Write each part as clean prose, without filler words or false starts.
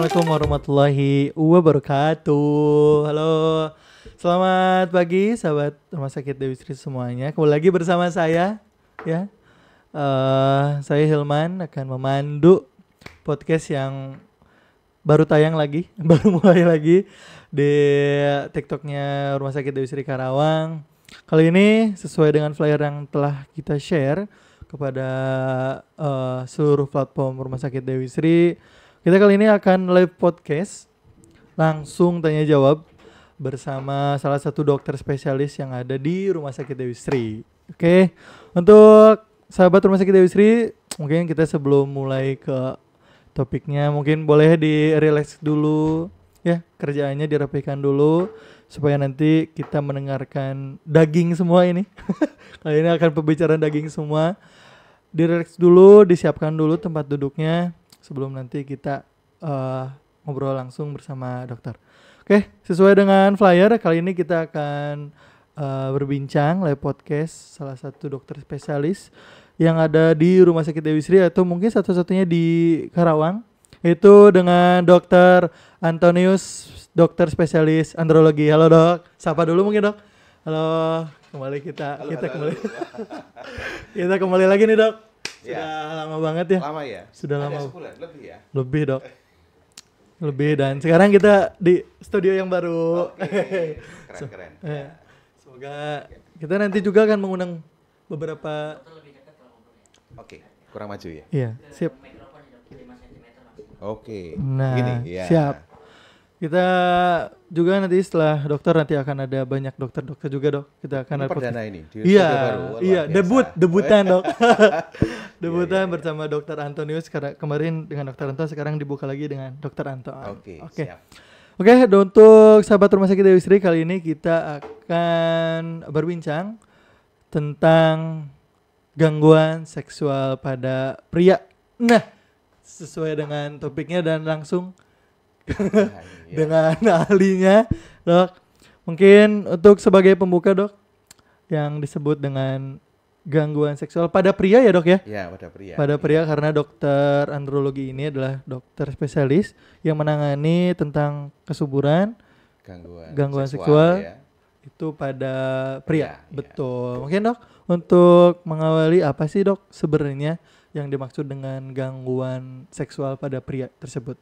Assalamualaikum warahmatullahi wabarakatuh. Halo, selamat pagi sahabat Rumah Sakit Dewi Sri semuanya. Kembali lagi bersama saya, ya. Saya Hilman akan memandu podcast yang baru tayang lagi, baru mulai lagi di TikToknya Rumah Sakit Dewi Sri Karawang. Kali ini sesuai dengan flyer yang telah kita share kepada seluruh platform Rumah Sakit Dewi Sri. Kita kali ini akan live podcast langsung tanya jawab bersama salah satu dokter spesialis yang ada di Rumah Sakit Dewi Sri. Oke, untuk sahabat Rumah Sakit Dewi Sri, mungkin kita sebelum mulai ke topiknya mungkin boleh di-relax dulu ya, kerjaannya dirapikan dulu supaya nanti kita mendengarkan daging semua ini. Kali ini akan pembicaraan daging semua. Di-relax dulu, disiapkan dulu tempat duduknya sebelum nanti kita ngobrol langsung bersama dokter. Oke, sesuai dengan flyer, kali ini kita akan berbincang live podcast salah satu dokter spesialis yang ada di Rumah Sakit Dewi Sri atau mungkin satu-satunya di Karawang, yaitu dengan Dokter Antonius, dokter spesialis andrologi. Halo dok, sapa dulu mungkin dok. Halo, kembali kita kembali. Kita kembali lagi nih dok. Sudah lama banget ya. Lama ya? Sudah ada lama. Sebulan lebih ya? Lebih dok. Lebih, dan sekarang kita di studio yang baru. Oke, keren-keren. Semoga kita nanti juga akan mengundang beberapa. Oke, kurang maju ya? Iya, siap. Oke, Nah, gini ya. siap. Kita juga nanti setelah dokter nanti akan ada banyak dokter-dokter juga dok. Kita akan Ini ada perdana ini di Iya, studio baru. Wah, iya, luar biasa. debutan dok. Debutan Iya. bersama Dokter Antonius. Kemarin dengan Dokter Anto, sekarang dibuka lagi dengan Dokter Anto. Oke, Oke. siap. Oke, untuk sahabat Rumah Sakit Dewi Sri, kali ini kita akan berbincang tentang gangguan seksual pada pria. Nah, sesuai dengan topiknya dan langsung Nah, ini ya. dengan ahlinya, dok. Mungkin untuk sebagai pembuka dok, yang disebut dengan gangguan seksual pada pria ya dok ya? Ya, pada pria. Pada pria, karena dokter andrologi ini adalah dokter spesialis yang menangani tentang kesuburan, gangguan seksual ya. itu pada Pria, pria. iya. Betul. Mungkin dok, untuk mengawali apa sih dok sebenarnya yang dimaksud dengan gangguan seksual pada pria tersebut?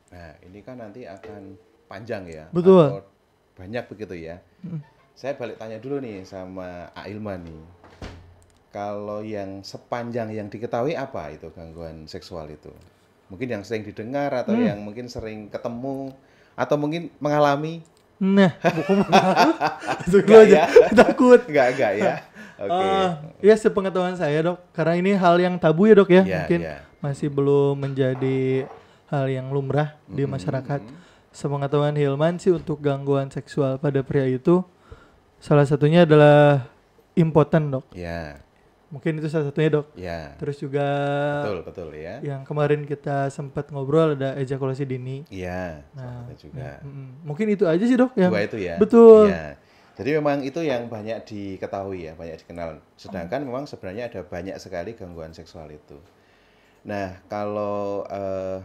Nah, ini kan nanti akan panjang ya. Betul. Atau banyak begitu ya. Saya balik tanya dulu nih sama Ailman nih. Kalau yang sepanjang yang diketahui apa itu gangguan seksual itu? Mungkin yang sering didengar atau yang mungkin sering ketemu atau mungkin mengalami? Nah, buku Enggak aja ya? takut. Enggak ya. Oke. Ya sepengetahuan saya dok, karena ini hal yang tabu ya dok ya, Iya, mungkin iya. masih belum menjadi hal yang lumrah di masyarakat. Sepengetahuan Hilman sih, untuk gangguan seksual pada pria itu salah satunya adalah impoten dok. Ya, Mungkin itu salah satunya dok. ya. Terus juga Betul ya. yang kemarin kita sempat ngobrol ada ejakulasi dini. Iya, Nah, sama juga. mungkin itu aja sih dok yang Dua itu ya. betul. Iya. Jadi memang itu yang banyak diketahui ya, banyak dikenal. Sedangkan memang sebenarnya ada banyak sekali gangguan seksual itu. Nah, kalau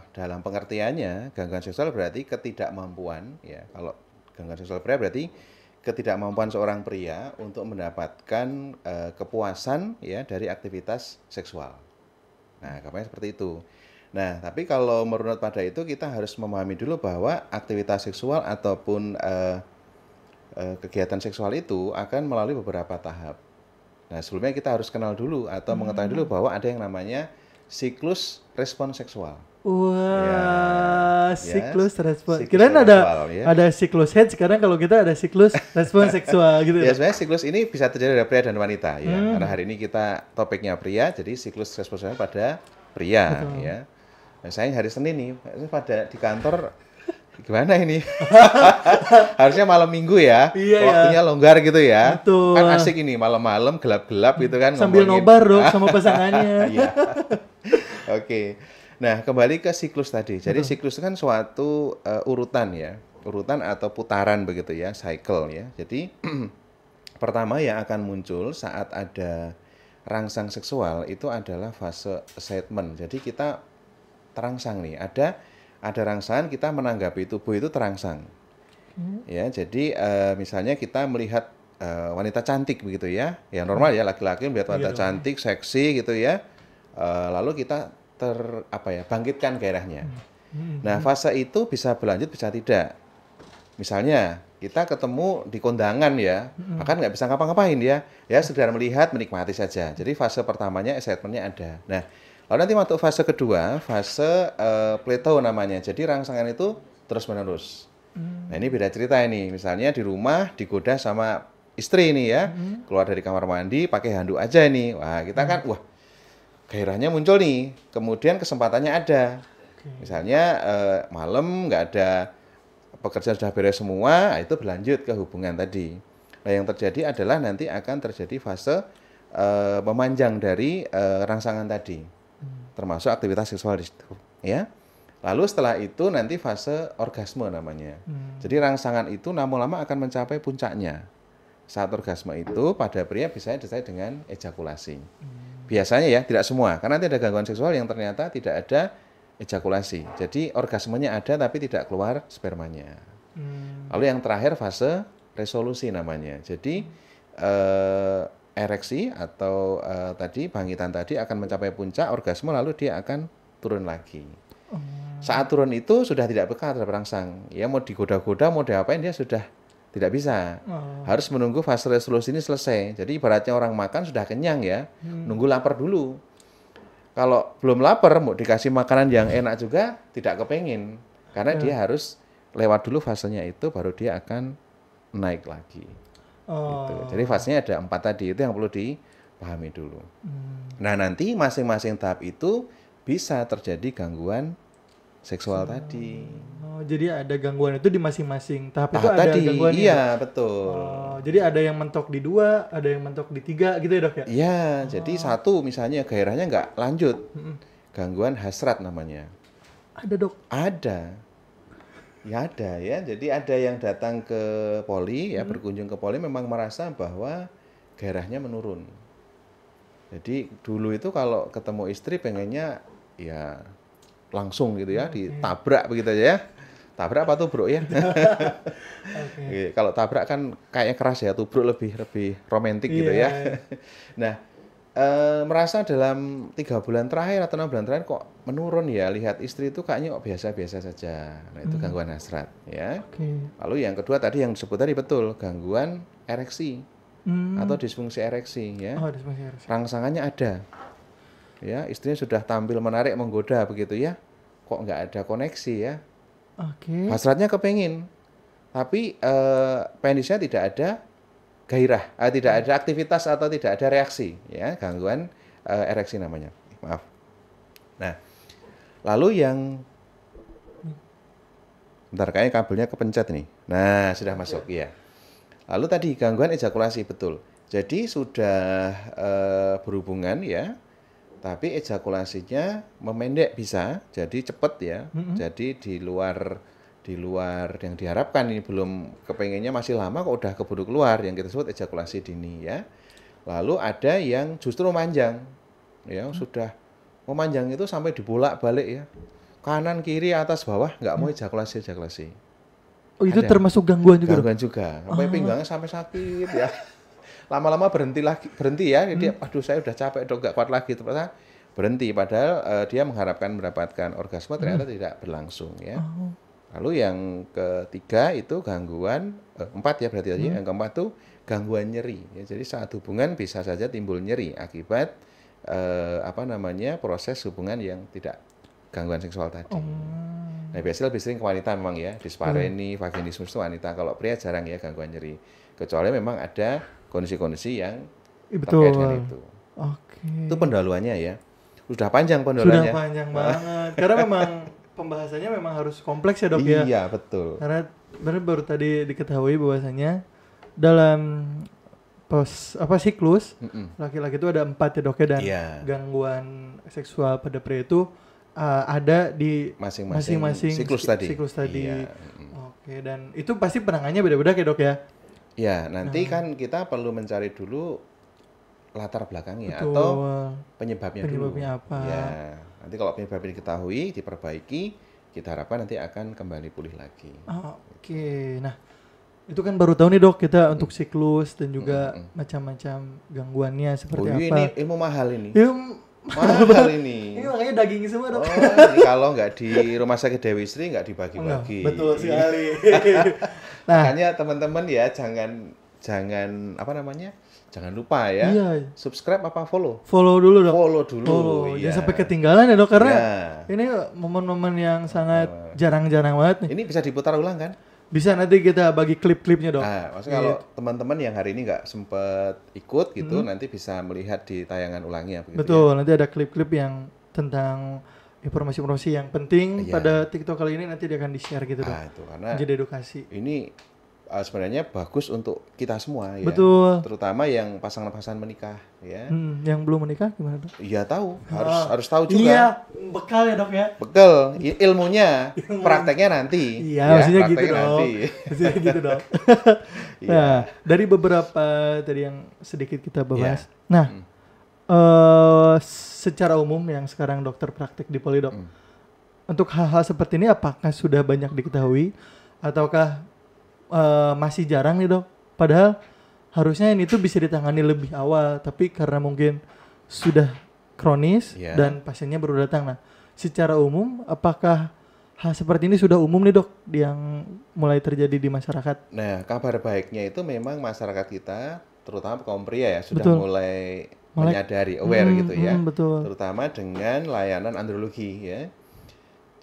dalam pengertiannya, gangguan seksual berarti ketidakmampuan ya. Kalau gangguan seksual pria berarti ketidakmampuan seorang pria untuk mendapatkan kepuasan ya dari aktivitas seksual. Nah, gampangnya seperti itu. Nah, tapi kalau merunut pada itu kita harus memahami dulu bahwa aktivitas seksual ataupun kegiatan seksual itu akan melalui beberapa tahap. Nah, sebelumnya kita harus kenal dulu atau mengetahui dulu bahwa ada yang namanya siklus respon seksual. Wah, Ya, siklus respon. siklus Kirain seksual, ya. ada siklus head, sekarang kalau kita ada siklus respon seksual gitu Ya, ya. sebenarnya siklus ini bisa terjadi pada pria dan wanita ya. Karena hari ini kita topiknya pria, jadi siklus respon seksual pada pria ya. Nah, saya hari Senin nih, pada di kantor gimana ini? Harusnya malam Minggu ya. Iya, waktunya longgar gitu ya. Betul. Kan asik ini malam-malam gelap-gelap gitu kan Sambil ngomongin. nobar dok sama pasangannya. Iya. Oke. Nah, kembali ke siklus tadi. Jadi siklus itu kan suatu urutan ya. Urutan atau putaran begitu ya, cycle ya. Jadi pertama yang akan muncul saat ada rangsang seksual itu adalah fase excitement. Jadi kita terangsang nih, ada rangsangan kita menanggapi tubuh itu terangsang. Ya, jadi misalnya kita melihat wanita cantik begitu ya, ya normal ya laki-laki melihat wanita cantik, seksi gitu ya, lalu kita bangkitkan gairahnya. Nah, fase itu bisa berlanjut bisa tidak. Misalnya kita ketemu di kondangan ya, bahkan nggak bisa ngapa-ngapain ya, ya sekedar melihat menikmati saja. Jadi fase pertamanya excitementnya ada. Nah, lalu nanti masuk fase kedua, fase plateau namanya. Jadi rangsangan itu terus menerus. Nah, ini beda cerita ini. Misalnya di rumah digoda sama istri ini ya, keluar dari kamar mandi pakai handuk aja nih. Wah, kita kan gairahnya muncul nih. Kemudian kesempatannya ada. Misalnya malam nggak ada pekerjaan sudah beres semua, itu berlanjut ke hubungan tadi. Nah, yang terjadi adalah nanti akan terjadi fase memanjang dari rangsangan tadi, termasuk aktivitas seksual di situ, ya. Lalu setelah itu nanti fase orgasme namanya. Jadi rangsangan itu lama-lama akan mencapai puncaknya. Saat orgasme itu pada pria biasanya disertai dengan ejakulasi. Biasanya ya, tidak semua, karena nanti ada gangguan seksual yang ternyata tidak ada ejakulasi. Jadi orgasmenya ada tapi tidak keluar spermanya. Lalu yang terakhir fase resolusi namanya. Jadi ereksi atau tadi bangkitan tadi akan mencapai puncak orgasme lalu dia akan turun lagi. Saat turun itu sudah tidak peka terhadap rangsang. Ya mau digoda-goda mau diapain dia sudah tidak bisa. Harus menunggu fase resolusi ini selesai. Jadi ibaratnya orang makan sudah kenyang ya, nunggu lapar dulu. Kalau belum lapar, mau dikasih makanan yang enak juga tidak kepengin. Karena dia harus lewat dulu fasenya itu, baru dia akan naik lagi. Gitu. Jadi fasenya ada 4 tadi, itu yang perlu dipahami dulu. Nah, nanti masing-masing tahap itu bisa terjadi gangguan seksual tadi. Jadi ada gangguan itu di masing-masing tahap itu ada tadi, gangguannya. iya, betul. Jadi ada yang mentok di 2, ada yang mentok di 3 gitu ya dok ya? Iya, jadi satu misalnya gairahnya nggak lanjut, gangguan hasrat namanya. Ada dok? Ada, ya ada ya. Jadi ada yang datang ke poli ya, berkunjung ke poli memang merasa bahwa gairahnya menurun. Jadi dulu itu kalau ketemu istri pengennya ya langsung gitu ya, ditabrak begitu aja ya. Tabrak apa tubruk ya? Kalau tabrak kan kayaknya keras ya, tubruk lebih romantis gitu ya. Nah, merasa dalam 3 bulan terakhir atau 6 bulan terakhir kok menurun ya, lihat istri itu kayaknya kok biasa-biasa saja. Nah, itu gangguan hasrat ya. Lalu yang kedua tadi yang disebut tadi betul, gangguan ereksi atau disfungsi ereksi ya. Rangsangannya ada. Ya, istrinya sudah tampil menarik menggoda begitu ya. Kok nggak ada koneksi ya? Hasratnya kepengin, tapi penisnya tidak ada gairah, tidak ada aktivitas atau tidak ada reaksi, ya gangguan ereksi namanya. Maaf. Nah, lalu yang, bentar kayaknya kabelnya kepencet nih. Nah, sudah masuk ya. Lalu tadi gangguan ejakulasi betul. Jadi sudah berhubungan ya. Tapi ejakulasinya memendek bisa, jadi cepat ya. Jadi di luar yang diharapkan, ini belum kepengennya masih lama kok udah keburu keluar, yang kita sebut ejakulasi dini ya. Lalu ada yang justru memanjang, ya sudah memanjang itu sampai dibolak-balik ya, kanan kiri atas bawah nggak mau ejakulasi. Oh itu ada. Termasuk gangguan juga? Gangguan juga, sampai pinggangnya sampai sakit ya. Lama-lama berhenti ya, jadi aduh saya udah capek dong, nggak kuat lagi, ternyata berhenti, padahal dia mengharapkan mendapatkan orgasme ternyata tidak berlangsung ya. Lalu yang ketiga itu gangguan 4 ya berarti tadi, yang keempat tuh gangguan nyeri ya. Jadi saat hubungan bisa saja timbul nyeri akibat proses hubungan yang tidak gangguan seksual tadi. Nah, biasanya lebih sering ke wanita memang ya, dispareni, vaginismus itu wanita, kalau pria jarang ya gangguan nyeri, kecuali memang ada kondisi-kondisi yang terkait dengan itu. Itu pendahuluannya ya. Sudah panjang pendahuluannya. Sudah panjang banget. Karena memang pembahasannya memang harus kompleks ya dok ya. Iya betul. Karena baru tadi diketahui bahwasanya dalam siklus laki-laki itu ada 4 ya dok ya, dan gangguan seksual pada pria itu ada di masing-masing siklus tadi. Iya. Dan itu pasti penanganannya beda-beda ya dok ya. Ya, nanti kan kita perlu mencari dulu latar belakangnya atau penyebabnya dulu. Apa? Ya, nanti kalau penyebabnya diketahui, diperbaiki, kita harapkan nanti akan kembali pulih lagi. Oke. Nah, itu kan baru tahu nih dok kita untuk siklus dan juga macam-macam gangguannya seperti apa. Ini ilmu mahal ini. Mahal ini. Ini makanya daging semua dok. Ini kalau nggak di Rumah Sakit Dewi Sri nggak dibagi-bagi. Betul sekali. Makanya teman-teman ya jangan jangan lupa ya. Iya. Subscribe apa follow? Follow dulu dok. Follow dulu. Jangan sampai ketinggalan ya dok karena ini momen-momen yang sangat jarang-jarang banget nih. Ini bisa diputar ulang kan? Bisa, nanti kita bagi klip-klipnya dok. Maksudnya kalau teman-teman yang hari ini nggak sempet ikut gitu, nanti bisa melihat di tayangan ulangnya. Betul, nanti ada klip-klip yang tentang informasi-informasi yang penting pada TikTok kali ini nanti dia akan di-share gitu dok. Itu karena jadi edukasi. Ini sebenarnya bagus untuk kita semua ya. Betul. Terutama yang pasangan-pasangan menikah ya. Yang belum menikah gimana dok? Iya tahu, harus tahu juga. Iya, bekal ya dok ya. Bekal, ilmunya, prakteknya nanti. Iya, maksudnya gitu dok. Maksudnya gitu dok. Nah, dari beberapa tadi yang sedikit kita bahas. Nah, secara umum yang sekarang dokter praktek di Polidok, untuk hal-hal seperti ini apakah sudah banyak diketahui ataukah masih jarang nih dok? Padahal harusnya ini tuh bisa ditangani lebih awal, tapi karena mungkin sudah kronis dan pasiennya baru datang. Nah, secara umum apakah hal seperti ini sudah umum nih dok yang mulai terjadi di masyarakat? Nah, kabar baiknya itu memang masyarakat kita, terutama kaum pria ya, sudah mulai menyadari, aware gitu ya. Betul. Terutama dengan layanan andrologi ya.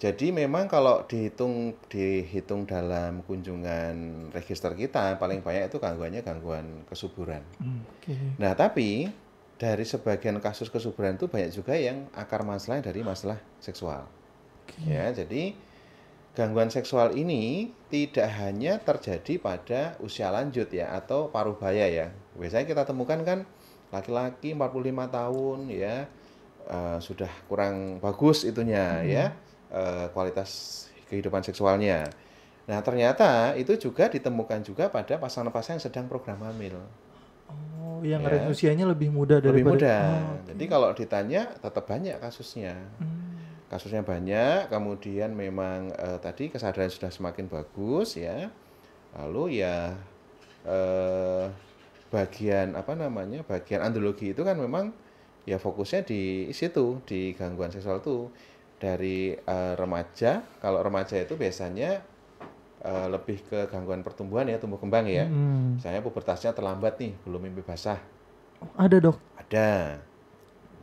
Jadi memang kalau dihitung dalam kunjungan register kita paling banyak itu gangguan kesuburan. Nah, tapi dari sebagian kasus kesuburan itu banyak juga yang akar masalah dari masalah seksual. Ya, jadi gangguan seksual ini tidak hanya terjadi pada usia lanjut ya atau paruh baya ya. Biasanya kita temukan kan laki-laki 45 tahun ya sudah kurang bagus itunya ya. Kualitas kehidupan seksualnya. Nah, ternyata itu juga ditemukan juga pada pasangan-pasangan yang sedang program hamil. Yang usianya lebih muda daripada. Lebih muda. Jadi kalau ditanya tetap banyak kasusnya. Kasusnya banyak, kemudian memang tadi kesadaran sudah semakin bagus ya. Lalu ya bagian andrologi itu kan memang ya fokusnya di situ, di gangguan seksual itu. Dari remaja, kalau remaja itu biasanya lebih ke gangguan pertumbuhan ya, tumbuh kembang ya. Misalnya pubertasnya terlambat nih, belum mimpi basah. Ada dok? Ada.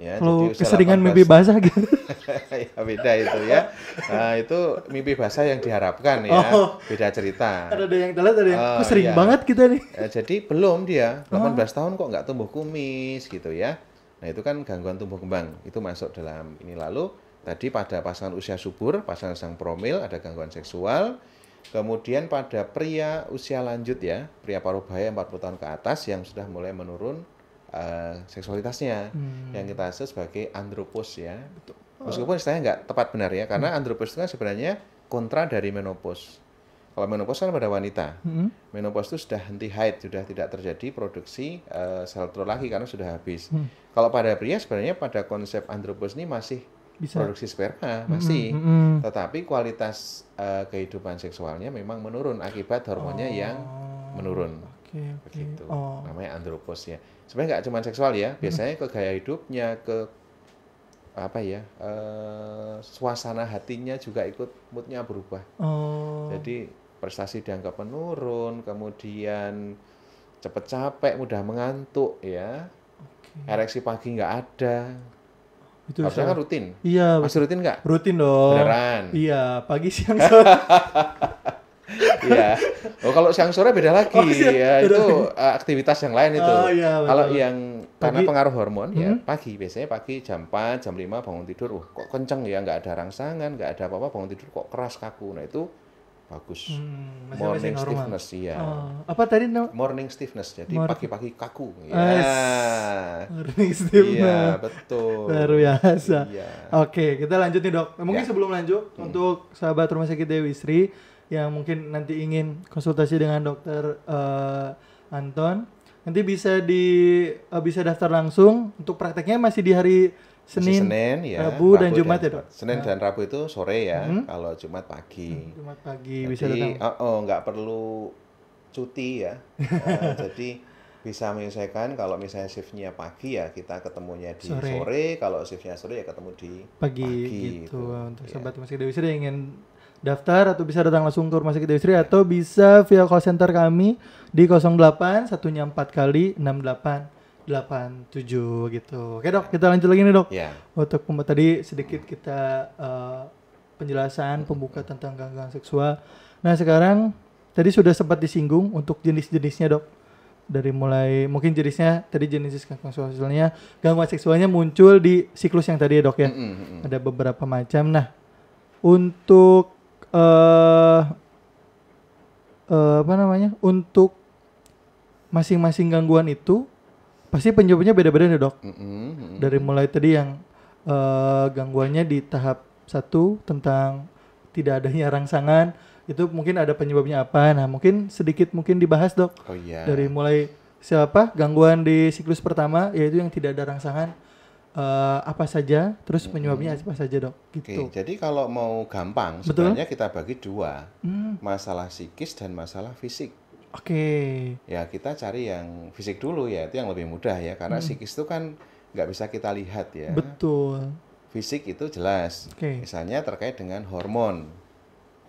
Ya, kalau keseringan mimpi basah gitu? Ya beda itu ya. Nah, itu mimpi basah yang diharapkan ya, beda cerita. Ada yang telat, ada yang kok sering banget kita nih. Jadi belum dia, 18 tahun kok nggak tumbuh kumis gitu ya. Nah, itu kan gangguan tumbuh kembang, itu masuk dalam ini. Lalu tadi pada pasangan usia subur, pasangan sedang promil, ada gangguan seksual. Kemudian pada pria usia lanjut ya, pria paruh baya 40 tahun ke atas yang sudah mulai menurun seksualitasnya. Yang kita sebut sebagai andropos ya. Meskipun istilahnya nggak tepat benar ya, karena andropos itu kan sebenarnya kontra dari menopause. Kalau menopause kan pada wanita. Menopause itu sudah henti haid, sudah tidak terjadi produksi sel telur lagi karena sudah habis. Kalau pada pria sebenarnya pada konsep andropos ini masih bisa produksi sperma masih, tetapi kualitas kehidupan seksualnya memang menurun akibat hormonnya yang menurun. Begitu. Namanya andropos ya. Sebenarnya nggak cuma seksual ya, biasanya ke gaya hidupnya, ke suasana hatinya juga ikut moodnya berubah. Jadi prestasi dianggap menurun, kemudian cepet capek, mudah mengantuk ya, ereksi pagi nggak ada. Itu harusnya kan rutin. Iya. Masih rutin nggak? Rutin dong. Beneran? Iya, pagi siang sore. Iya. Kalau siang sore beda lagi. Itu aktivitas yang lain itu. Kalau yang karena pengaruh hormon ya pagi. Biasanya pagi jam 4, jam 5 bangun tidur. Kok kenceng ya, nggak ada rangsangan, nggak ada apa-apa, bangun tidur kok keras kaku. Nah itu bagus. Morning stiffness ya. Apa tadi morning stiffness, jadi pagi-pagi kaku. Morning stiffness. Iya, betul. Luar biasa. Oke, kita lanjut nih dok. Mungkin sebelum lanjut untuk sahabat Rumah Sakit Dewi Sri yang mungkin nanti ingin konsultasi dengan dokter Anton, nanti bisa daftar langsung. Untuk prakteknya masih di hari Masih Senin, Senin ya, Rabu dan Jumat ya dok. Senin dan Rabu itu sore ya, Hmm. kalau Jumat pagi. Jumat pagi bisa Jadi datang. nggak perlu cuti ya. Jadi bisa menyesuaikan kalau misalnya shiftnya pagi ya kita ketemunya di Sore. sore, kalau shiftnya sore ya ketemu di Pagi gitu. gitu. Untuk Ya. sahabat Rumah Sakit Dewi Sri yang ingin daftar atau bisa datang langsung ke Rumah Sakit Dewi Sri atau bisa via call center kami di 08 satunya 4 kali 6887 gitu. Oke dok, kita lanjut lagi nih dok. Ya. Untuk tadi sedikit kita penjelasan pembuka tentang gangguan seksual. Nah sekarang tadi sudah sempat disinggung untuk jenis-jenisnya dok. Dari mulai mungkin jenisnya tadi jenis gangguan seksualnya muncul di siklus yang tadi ya dok ya. Ada beberapa macam. Nah untuk apa namanya? Untuk masing-masing gangguan itu pasti penyebabnya beda-beda nih dok. Dari mulai tadi yang gangguannya di tahap 1 tentang tidak adanya rangsangan, itu mungkin ada penyebabnya apa. Nah mungkin sedikit mungkin dibahas dok. Oh iya. Dari mulai siapa gangguan di siklus pertama yaitu yang tidak ada rangsangan, apa saja, terus penyebabnya apa saja dok gitu. Oke, jadi kalau mau gampang Betul. sebenarnya kita bagi dua, masalah psikis dan masalah fisik. Oke. Ya kita cari yang fisik dulu ya, itu yang lebih mudah ya, karena psikis itu kan nggak bisa kita lihat ya. Betul. Fisik itu jelas, Oke. misalnya terkait dengan hormon,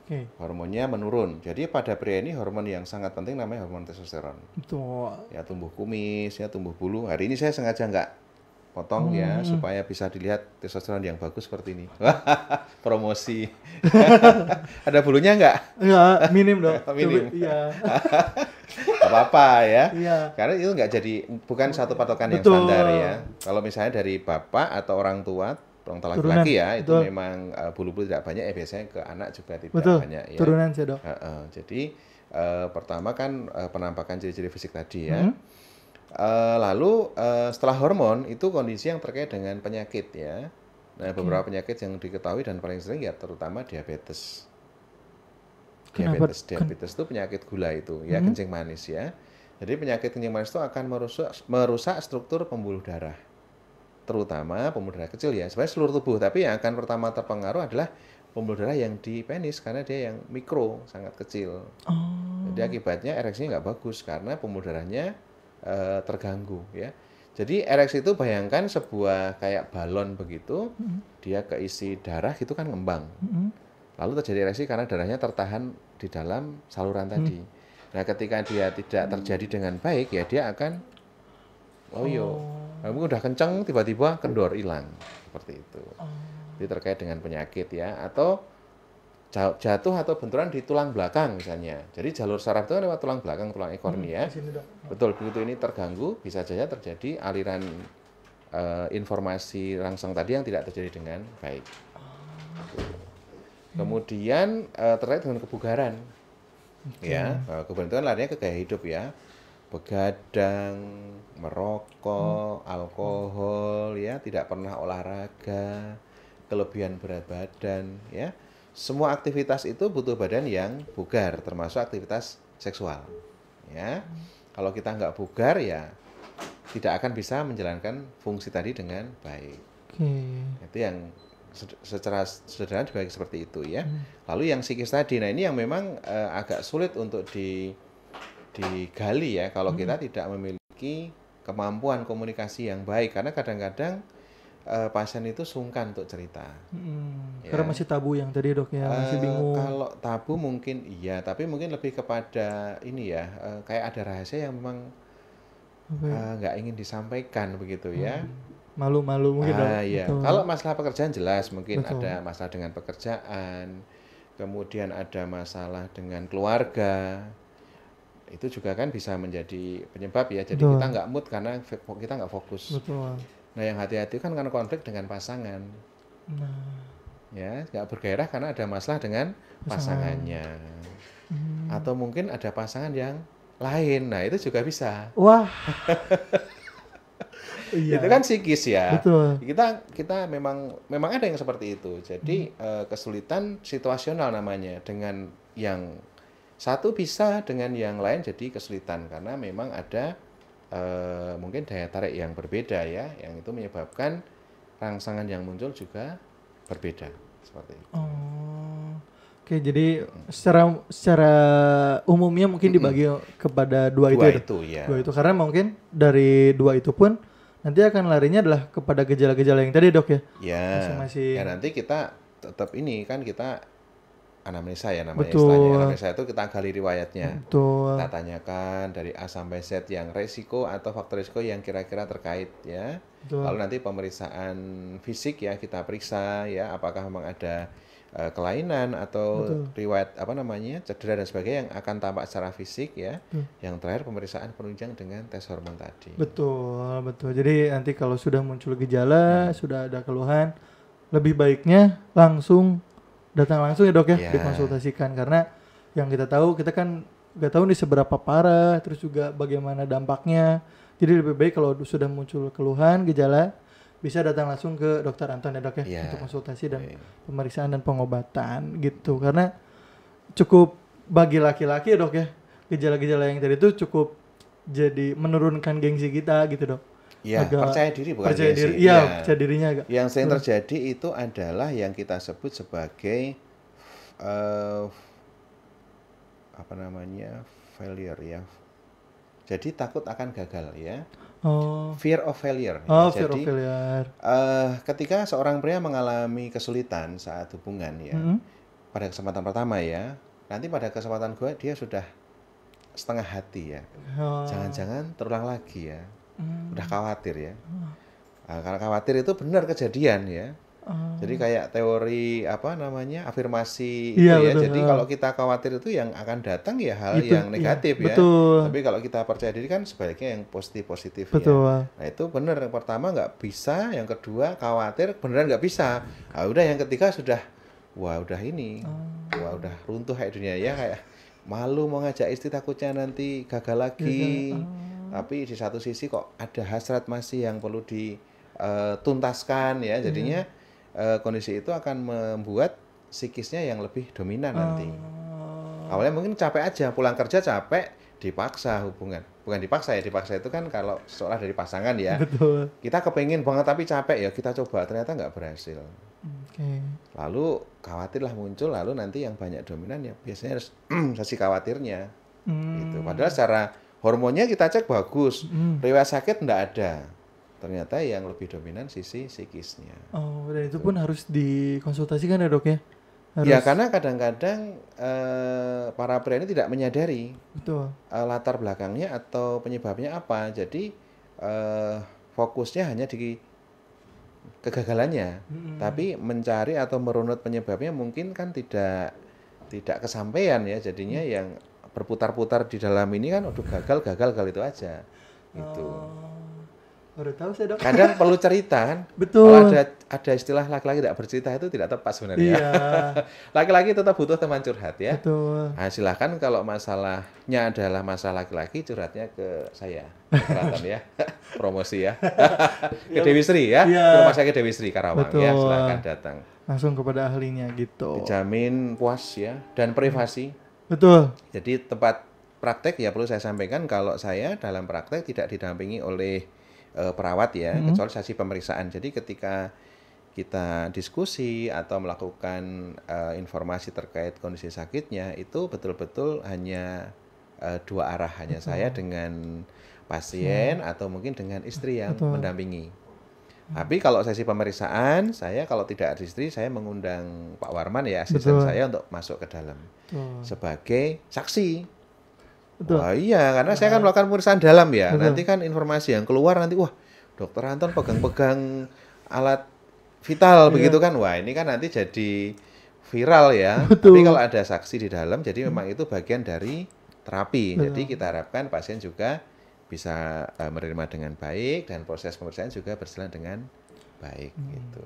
Oke. hormonnya menurun. Jadi pada pria ini hormon yang sangat penting namanya hormon testosteron. Betul. Ya tumbuh kumis, ya tumbuh bulu. Hari ini saya sengaja nggak potong ya, supaya bisa dilihat testosteron yang bagus seperti ini. Promosi. Ada bulunya nggak? Enggak, minim dok. Minim. Iya. Nggak apa-apa ya. Iya. Karena itu nggak jadi, bukan satu patokan yang Betul. standar ya. Kalau misalnya dari bapak atau orang tua Turunan, laki-laki ya, itu betul. memang bulu-bulu tidak banyak, biasanya ke anak juga tidak Betul. banyak ya. Turunan sih dok. Jadi pertama kan penampakan ciri-ciri fisik tadi ya. Lalu setelah hormon itu kondisi yang terkait dengan penyakit ya. Nah beberapa penyakit yang diketahui dan paling sering ya terutama diabetes. Kenapa? Diabetes itu penyakit gula itu ya, kencing manis ya. Jadi penyakit kencing manis itu akan merusak struktur pembuluh darah, terutama pembuluh darah kecil ya. Sebenarnya seluruh tubuh, tapi yang akan pertama terpengaruh adalah pembuluh darah yang di penis karena dia yang mikro, sangat kecil. Jadi akibatnya ereksinya nggak bagus karena pembuluh darahnya terganggu ya. Jadi ereksi itu bayangkan sebuah kayak balon begitu, dia keisi darah itu kan ngembang. Lalu terjadi ereksi karena darahnya tertahan di dalam saluran tadi. Nah ketika dia tidak terjadi dengan baik ya dia akan loyo. Mungkin udah kenceng tiba-tiba kendor hilang seperti itu. Jadi terkait dengan penyakit ya, atau jatuh atau benturan di tulang belakang misalnya. Jadi jalur saraf itu kan lewat tulang belakang, tulang ekor nih ya. Betul, begitu ini terganggu bisa saja terjadi aliran informasi rangsang tadi yang tidak terjadi dengan baik. Kemudian terkait dengan kebugaran. Ya, kebugaran itu kan larinya ke gaya hidup ya. Begadang, merokok, alkohol ya, tidak pernah olahraga, kelebihan berat badan ya. Semua aktivitas itu butuh badan yang bugar, termasuk aktivitas seksual. Ya, kalau kita nggak bugar ya tidak akan bisa menjalankan fungsi tadi dengan baik. Itu yang secara sederhana dibagi seperti itu ya. Lalu yang psikis tadi, nah ini yang memang agak sulit untuk digali ya kalau kita tidak memiliki kemampuan komunikasi yang baik, karena kadang-kadang pasien itu sungkan untuk cerita. Ya. Karena masih tabu yang tadi dok ya, masih bingung. Kalau tabu mungkin iya, tapi mungkin lebih kepada ini ya, kayak ada rahasia yang memang nggak ingin disampaikan begitu ya. Malu-malu mungkin dok. Iya. Kalau masalah pekerjaan jelas, mungkin ada masalah dengan pekerjaan, kemudian ada masalah dengan keluarga. Itu juga kan bisa menjadi penyebab ya. Jadi kita nggak mood karena kita nggak fokus. Betul. Nah yang hati-hati kan karena konflik dengan pasangan. Ya, nggak bergairah karena ada masalah dengan pasangannya. Atau mungkin ada pasangan yang lain. Nah itu juga bisa. Wah. Iya. Itu kan psikis ya. Betul. Kita memang ada yang seperti itu. Jadi kesulitan situasional namanya, dengan yang satu bisa, dengan yang lain jadi kesulitan karena memang ada mungkin daya tarik yang berbeda ya, yang itu menyebabkan rangsangan yang muncul juga berbeda seperti itu. Oh. Oke, jadi secara umumnya mungkin dibagi kepada dua itu Dua ya, Dok? itu ya. Dua itu karena mungkin dari dua itu pun nanti akan larinya adalah kepada gejala-gejala yang tadi, Dok ya. Ya, Masing-masing. ya nanti kita tetap ini kan kita anamnesa ya namanya Betul. istilahnya. Anamnesa itu kita gali riwayatnya. Betul. Kita tanyakan dari A sampai Z yang resiko atau faktor resiko yang kira-kira terkait ya. Betul. Lalu nanti pemeriksaan fisik ya kita periksa ya apakah memang ada kelainan atau riwayat cedera dan sebagainya yang akan tampak secara fisik ya. Yang terakhir pemeriksaan penunjang dengan tes hormon tadi. Betul. Jadi nanti kalau sudah muncul gejala, sudah ada keluhan, lebih baiknya datang langsung ya, Dok ya, dikonsultasikan karena yang kita tahu kita kan nggak tahu nih seberapa parah, terus juga bagaimana dampaknya. Jadi lebih baik kalau sudah muncul keluhan, gejala, bisa datang langsung ke Dokter Anton ya, Dok ya, untuk konsultasi dan pemeriksaan dan pengobatan gitu. Karena cukup bagi laki-laki ya, Dok ya, gejala-gejala yang tadi itu cukup jadi menurunkan gengsi kita gitu, Dok. Ya, percaya diri bukan percaya gengsi. diri. Iya, percaya dirinya agak. Yang sering terjadi itu adalah yang kita sebut sebagai failure ya. Jadi takut akan gagal ya. Fear of failure. Fear of failure. Ketika seorang pria mengalami kesulitan saat hubungan ya, pada kesempatan pertama ya, nanti pada kesempatan kedua dia sudah setengah hati ya. Jangan-jangan terulang lagi ya. Udah khawatir ya. Karena khawatir itu benar kejadian ya. Jadi kayak teori afirmasi itu ya. Betul. Jadi kalau kita khawatir itu yang akan datang ya hal yang negatif ya. Betul. Tapi kalau kita percaya diri kan sebaliknya yang positif betul. Ya. Nah itu benar. Yang pertama nggak bisa, yang kedua khawatir beneran nggak bisa. Nah, udah yang ketiga sudah udah runtuh kayak dunia ya, kayak malu mau ngajak istri takutnya nanti gagal lagi. Tapi di satu sisi kok ada hasrat masih yang perlu dituntaskan ya. Jadinya kondisi itu akan membuat psikisnya yang lebih dominan nanti. Awalnya mungkin capek aja, pulang kerja capek, dipaksa hubungan. Bukan dipaksa ya, dipaksa itu kan kalau seolah dari pasangan ya. Betul. Kita kepengin banget tapi capek ya, kita coba ternyata nggak berhasil. Lalu khawatirlah muncul, lalu nanti yang banyak dominan ya biasanya harus sesi khawatirnya. Gitu. Padahal secara hormonnya kita cek bagus, riwayat sakit nggak ada. Ternyata yang lebih dominan sisi psikisnya. Dan itu pun harus dikonsultasikan ya, Dok ya? Ya, karena kadang-kadang para pria ini tidak menyadari latar belakangnya atau penyebabnya apa. Jadi fokusnya hanya di kegagalannya. Tapi mencari atau merunut penyebabnya mungkin kan tidak kesampaian ya. Jadinya yang berputar-putar di dalam ini kan gagal itu aja. Gitu. Baru tahu saya, Dok. Kadang perlu cerita kan. Betul. Kalau ada istilah laki-laki tidak bercerita itu tidak tepat sebenarnya. Iya. Laki-laki tetap butuh teman curhat ya. Betul. Nah, silahkan kalau masalahnya adalah masalah laki-laki, curhatnya ke saya. Keraton ya. Promosi ya. Ke Dewi Sri ya. Rumah sakit Dewi Sri Karawang. Betul. Ya, silahkan datang. Langsung kepada ahlinya gitu. Dijamin puas ya dan privasi. Betul. Jadi tempat praktek ya perlu saya sampaikan kalau saya dalam praktek tidak didampingi oleh perawat ya, kecuali sesi pemeriksaan. Jadi ketika kita diskusi atau melakukan informasi terkait kondisi sakitnya itu betul-betul hanya dua arah, hanya saya dengan pasien atau mungkin dengan istri yang mendampingi. Tapi kalau sesi pemeriksaan, saya kalau tidak ada istri, saya mengundang Pak Warman ya, asisten saya untuk masuk ke dalam sebagai saksi. Wah iya, karena saya kan melakukan pemeriksaan dalam ya. Nanti kan informasi yang keluar nanti, wah Dokter Anton pegang-pegang alat vital begitu kan. Wah ini kan nanti jadi viral ya. Tapi kalau ada saksi di dalam, jadi memang itu bagian dari terapi. Jadi kita harapkan pasien juga bisa menerima dengan baik dan proses pemeriksaan juga berjalan dengan baik gitu.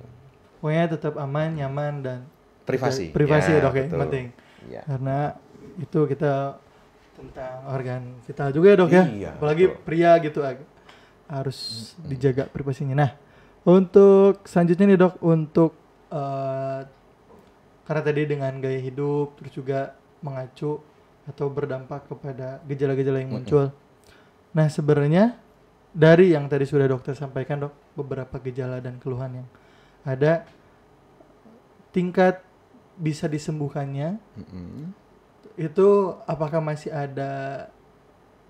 Pokoknya tetap aman, nyaman dan privasi. Privasi ya, Dok ya, penting. Ya. Karena itu kita tentang organ vital juga ya, Dok ya. Iya, apalagi pria gitu harus dijaga privasinya. Nah, untuk selanjutnya nih, Dok, untuk karena tadi dengan gaya hidup terus juga mengacu atau berdampak kepada gejala-gejala yang muncul. Nah, sebenarnya dari yang tadi sudah dokter sampaikan, Dok, beberapa gejala dan keluhan yang ada tingkat bisa disembuhkannya. Itu apakah masih ada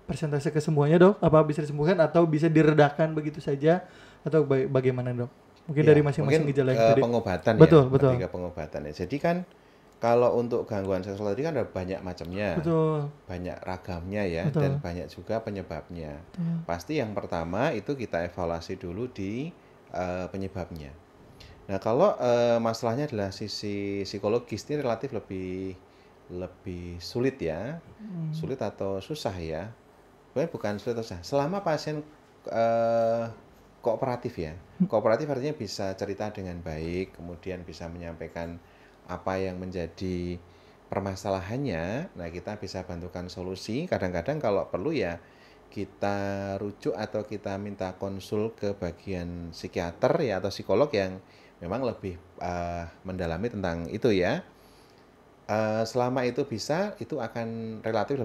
persentase kesembuhannya dok? Apa bisa disembuhkan atau bisa diredakan begitu saja atau bagaimana dok? Mungkin Ya, dari masing-masing mungkin gejala yang tadi. pengobatan Betul, ya, betul. lebih ke pengobatan ya. Jadi kan kalau untuk gangguan seksual tadi kan ada banyak macamnya, Betul. banyak ragamnya ya, dan Betul. banyak juga penyebabnya. Betul. Pasti yang pertama itu kita evaluasi dulu di penyebabnya. Nah, kalau masalahnya adalah sisi psikologis ini relatif lebih sulit ya, sulit atau susah ya. Sebenarnya bukan sulit atau susah. Selama pasien kooperatif ya, kooperatif artinya bisa cerita dengan baik, kemudian bisa menyampaikan apa yang menjadi permasalahannya. Nah, kita bisa bantukan solusi. Kadang-kadang kalau perlu ya kita rujuk atau kita minta konsul ke bagian psikiater ya atau psikolog yang memang lebih mendalami tentang itu ya. Selama itu bisa, itu akan relatif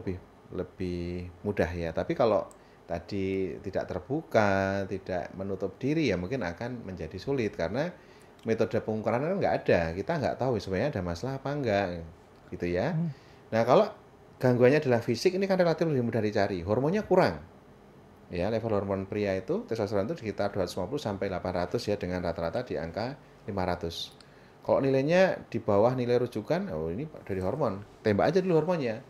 lebih mudah ya. Tapi kalau tadi tidak terbuka, tidak menutup diri ya mungkin akan menjadi sulit karena metode pengukuran kan nggak ada. Kita nggak tahu sebenarnya ada masalah apa enggak gitu ya. Nah, kalau gangguannya adalah fisik ini kan relatif lebih mudah dicari. Hormonnya kurang. Ya, level hormon pria itu testosteron itu sekitar 250 sampai 800 ya dengan rata-rata di angka 500. Kalau nilainya di bawah nilai rujukan, oh ini dari hormon. Tembak aja dulu hormonnya.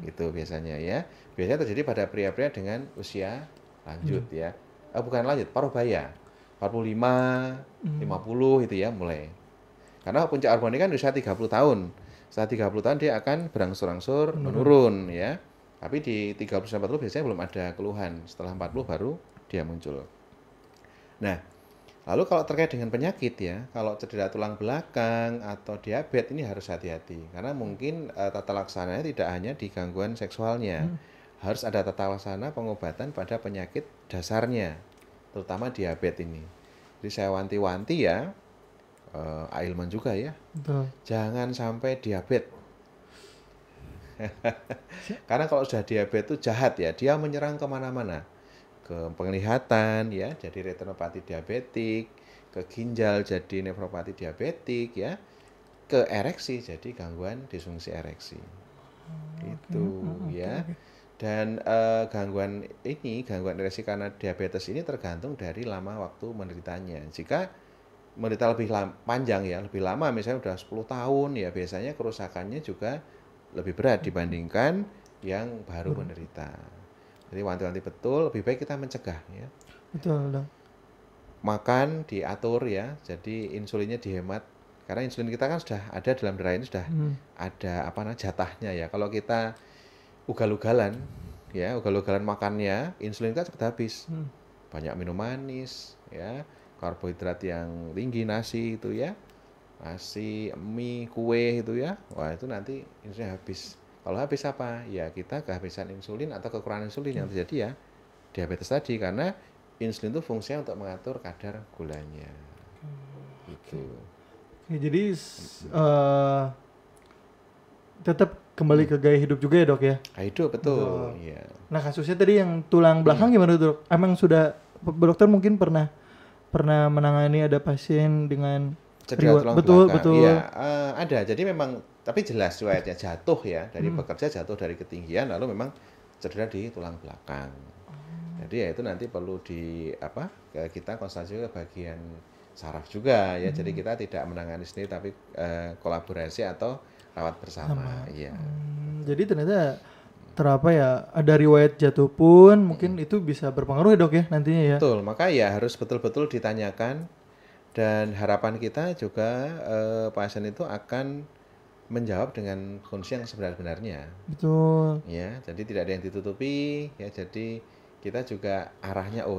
Itu biasanya ya. Biasanya terjadi pada pria-pria dengan usia lanjut ya. Bukan lanjut, paruh baya. 45, 50 itu ya mulai. Karena puncak hormon ini kan usia 30 tahun. Setelah 30 tahun dia akan berangsur-angsur menurun ya. Tapi di 30 sampai 40 biasanya belum ada keluhan. Setelah 40 baru dia muncul. Nah, lalu kalau terkait dengan penyakit ya, kalau cedera tulang belakang atau diabetes ini harus hati-hati. Karena mungkin tata laksananya tidak hanya di gangguan seksualnya. Harus ada tata laksana pengobatan pada penyakit dasarnya, terutama diabetes ini. Jadi saya wanti-wanti ya, Ailman juga ya, Betul. jangan sampai diabetes. Karena kalau sudah diabetes itu jahat ya, dia menyerang kemana-mana. Ke penglihatan ya, jadi retinopati diabetik, ke ginjal jadi nefropati diabetik ya, ke ereksi jadi gangguan disfungsi ereksi. Itu ya. Dan gangguan ereksi karena diabetes ini tergantung dari lama waktu menderitanya. Jika menderita lebih panjang ya, lebih lama misalnya udah 10 tahun ya, biasanya kerusakannya juga lebih berat dibandingkan yang baru menderita. Jadi wanti-wanti betul, lebih baik kita mencegah ya. Betul dok. Makan diatur ya, jadi insulinnya dihemat. Karena insulin kita kan sudah ada dalam darah ini, sudah ada jatahnya ya. Kalau kita ugal-ugalan makannya, insulin kita cepat habis. Banyak minum manis ya, karbohidrat yang tinggi, nasi itu ya. Nasi, mie, kue itu ya. Wah, itu nanti insulin habis. Kalau habis apa? Ya kita kehabisan insulin atau kekurangan insulin yang terjadi ya diabetes tadi, karena insulin itu fungsinya untuk mengatur kadar gulanya. Gitu. Oke, jadi tetap kembali ke gaya hidup juga ya dok ya? Gaya hidup betul. Iya. Nah kasusnya tadi yang tulang belakang gimana dok? Emang sudah dokter mungkin pernah menangani ada pasien dengan cedera tulang betul. Iya, ada. Jadi memang tapi jelas riwayatnya jatuh ya, dari bekerja jatuh dari ketinggian lalu memang cedera di tulang belakang. Jadi ya itu nanti perlu kita konsultasi ke bagian saraf juga ya. Jadi kita tidak menangani sendiri tapi kolaborasi atau rawat bersama. Iya. Jadi ternyata ada riwayat jatuh pun mungkin itu bisa berpengaruh ya dok ya nantinya ya. Betul, maka ya harus betul-betul ditanyakan, dan harapan kita juga pasien itu akan menjawab dengan kondisi yang sebenarnya. Betul. Ya, jadi tidak ada yang ditutupi ya. Jadi kita juga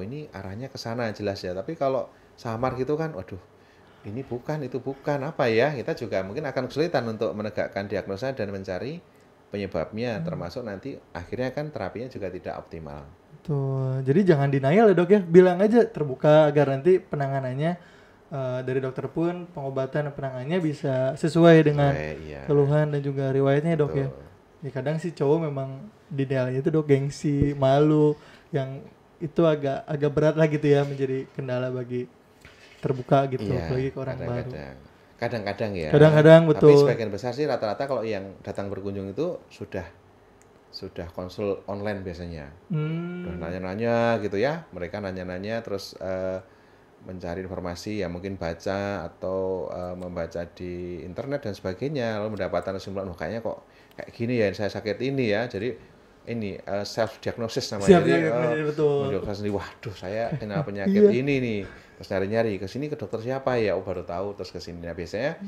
ini arahnya ke sana jelas ya. Tapi kalau samar gitu kan, waduh, ini bukan, itu bukan apa ya? Kita juga mungkin akan kesulitan untuk menegakkan diagnosa dan mencari penyebabnya, termasuk nanti akhirnya kan terapinya juga tidak optimal. Tuh, jadi jangan denial ya dok ya, bilang aja terbuka agar nanti penanganannya dari dokter pun pengobatan dan penanganannya bisa sesuai dengan keluhan dan juga riwayatnya dok ya. Ya kadang sih cowok memang denialnya itu dok gengsi, malu, yang itu agak berat lah gitu ya menjadi kendala bagi terbuka gitu, Iya, apalagi ke orang baru. kadang-kadang ya. Kadang-kadang Tapi betul. sebagian besar sih rata-rata kalau yang datang berkunjung itu sudah konsul online biasanya. Udah Hmm, nanya-nanya gitu ya, mereka nanya-nanya terus mencari informasi ya mungkin baca atau membaca di internet dan sebagainya, lalu mendapatkan kesimpulan, oh kayaknya kok kayak gini ya, saya sakit ini ya, jadi ini self diagnosis namanya, siap jadi ya, betul. mendiagnosis sendiri, waduh saya kena penyakit Iya. ini nih, terus nyari-nyari ke sini ke dokter siapa ya, oh baru tahu terus ke sini. Nah biasanya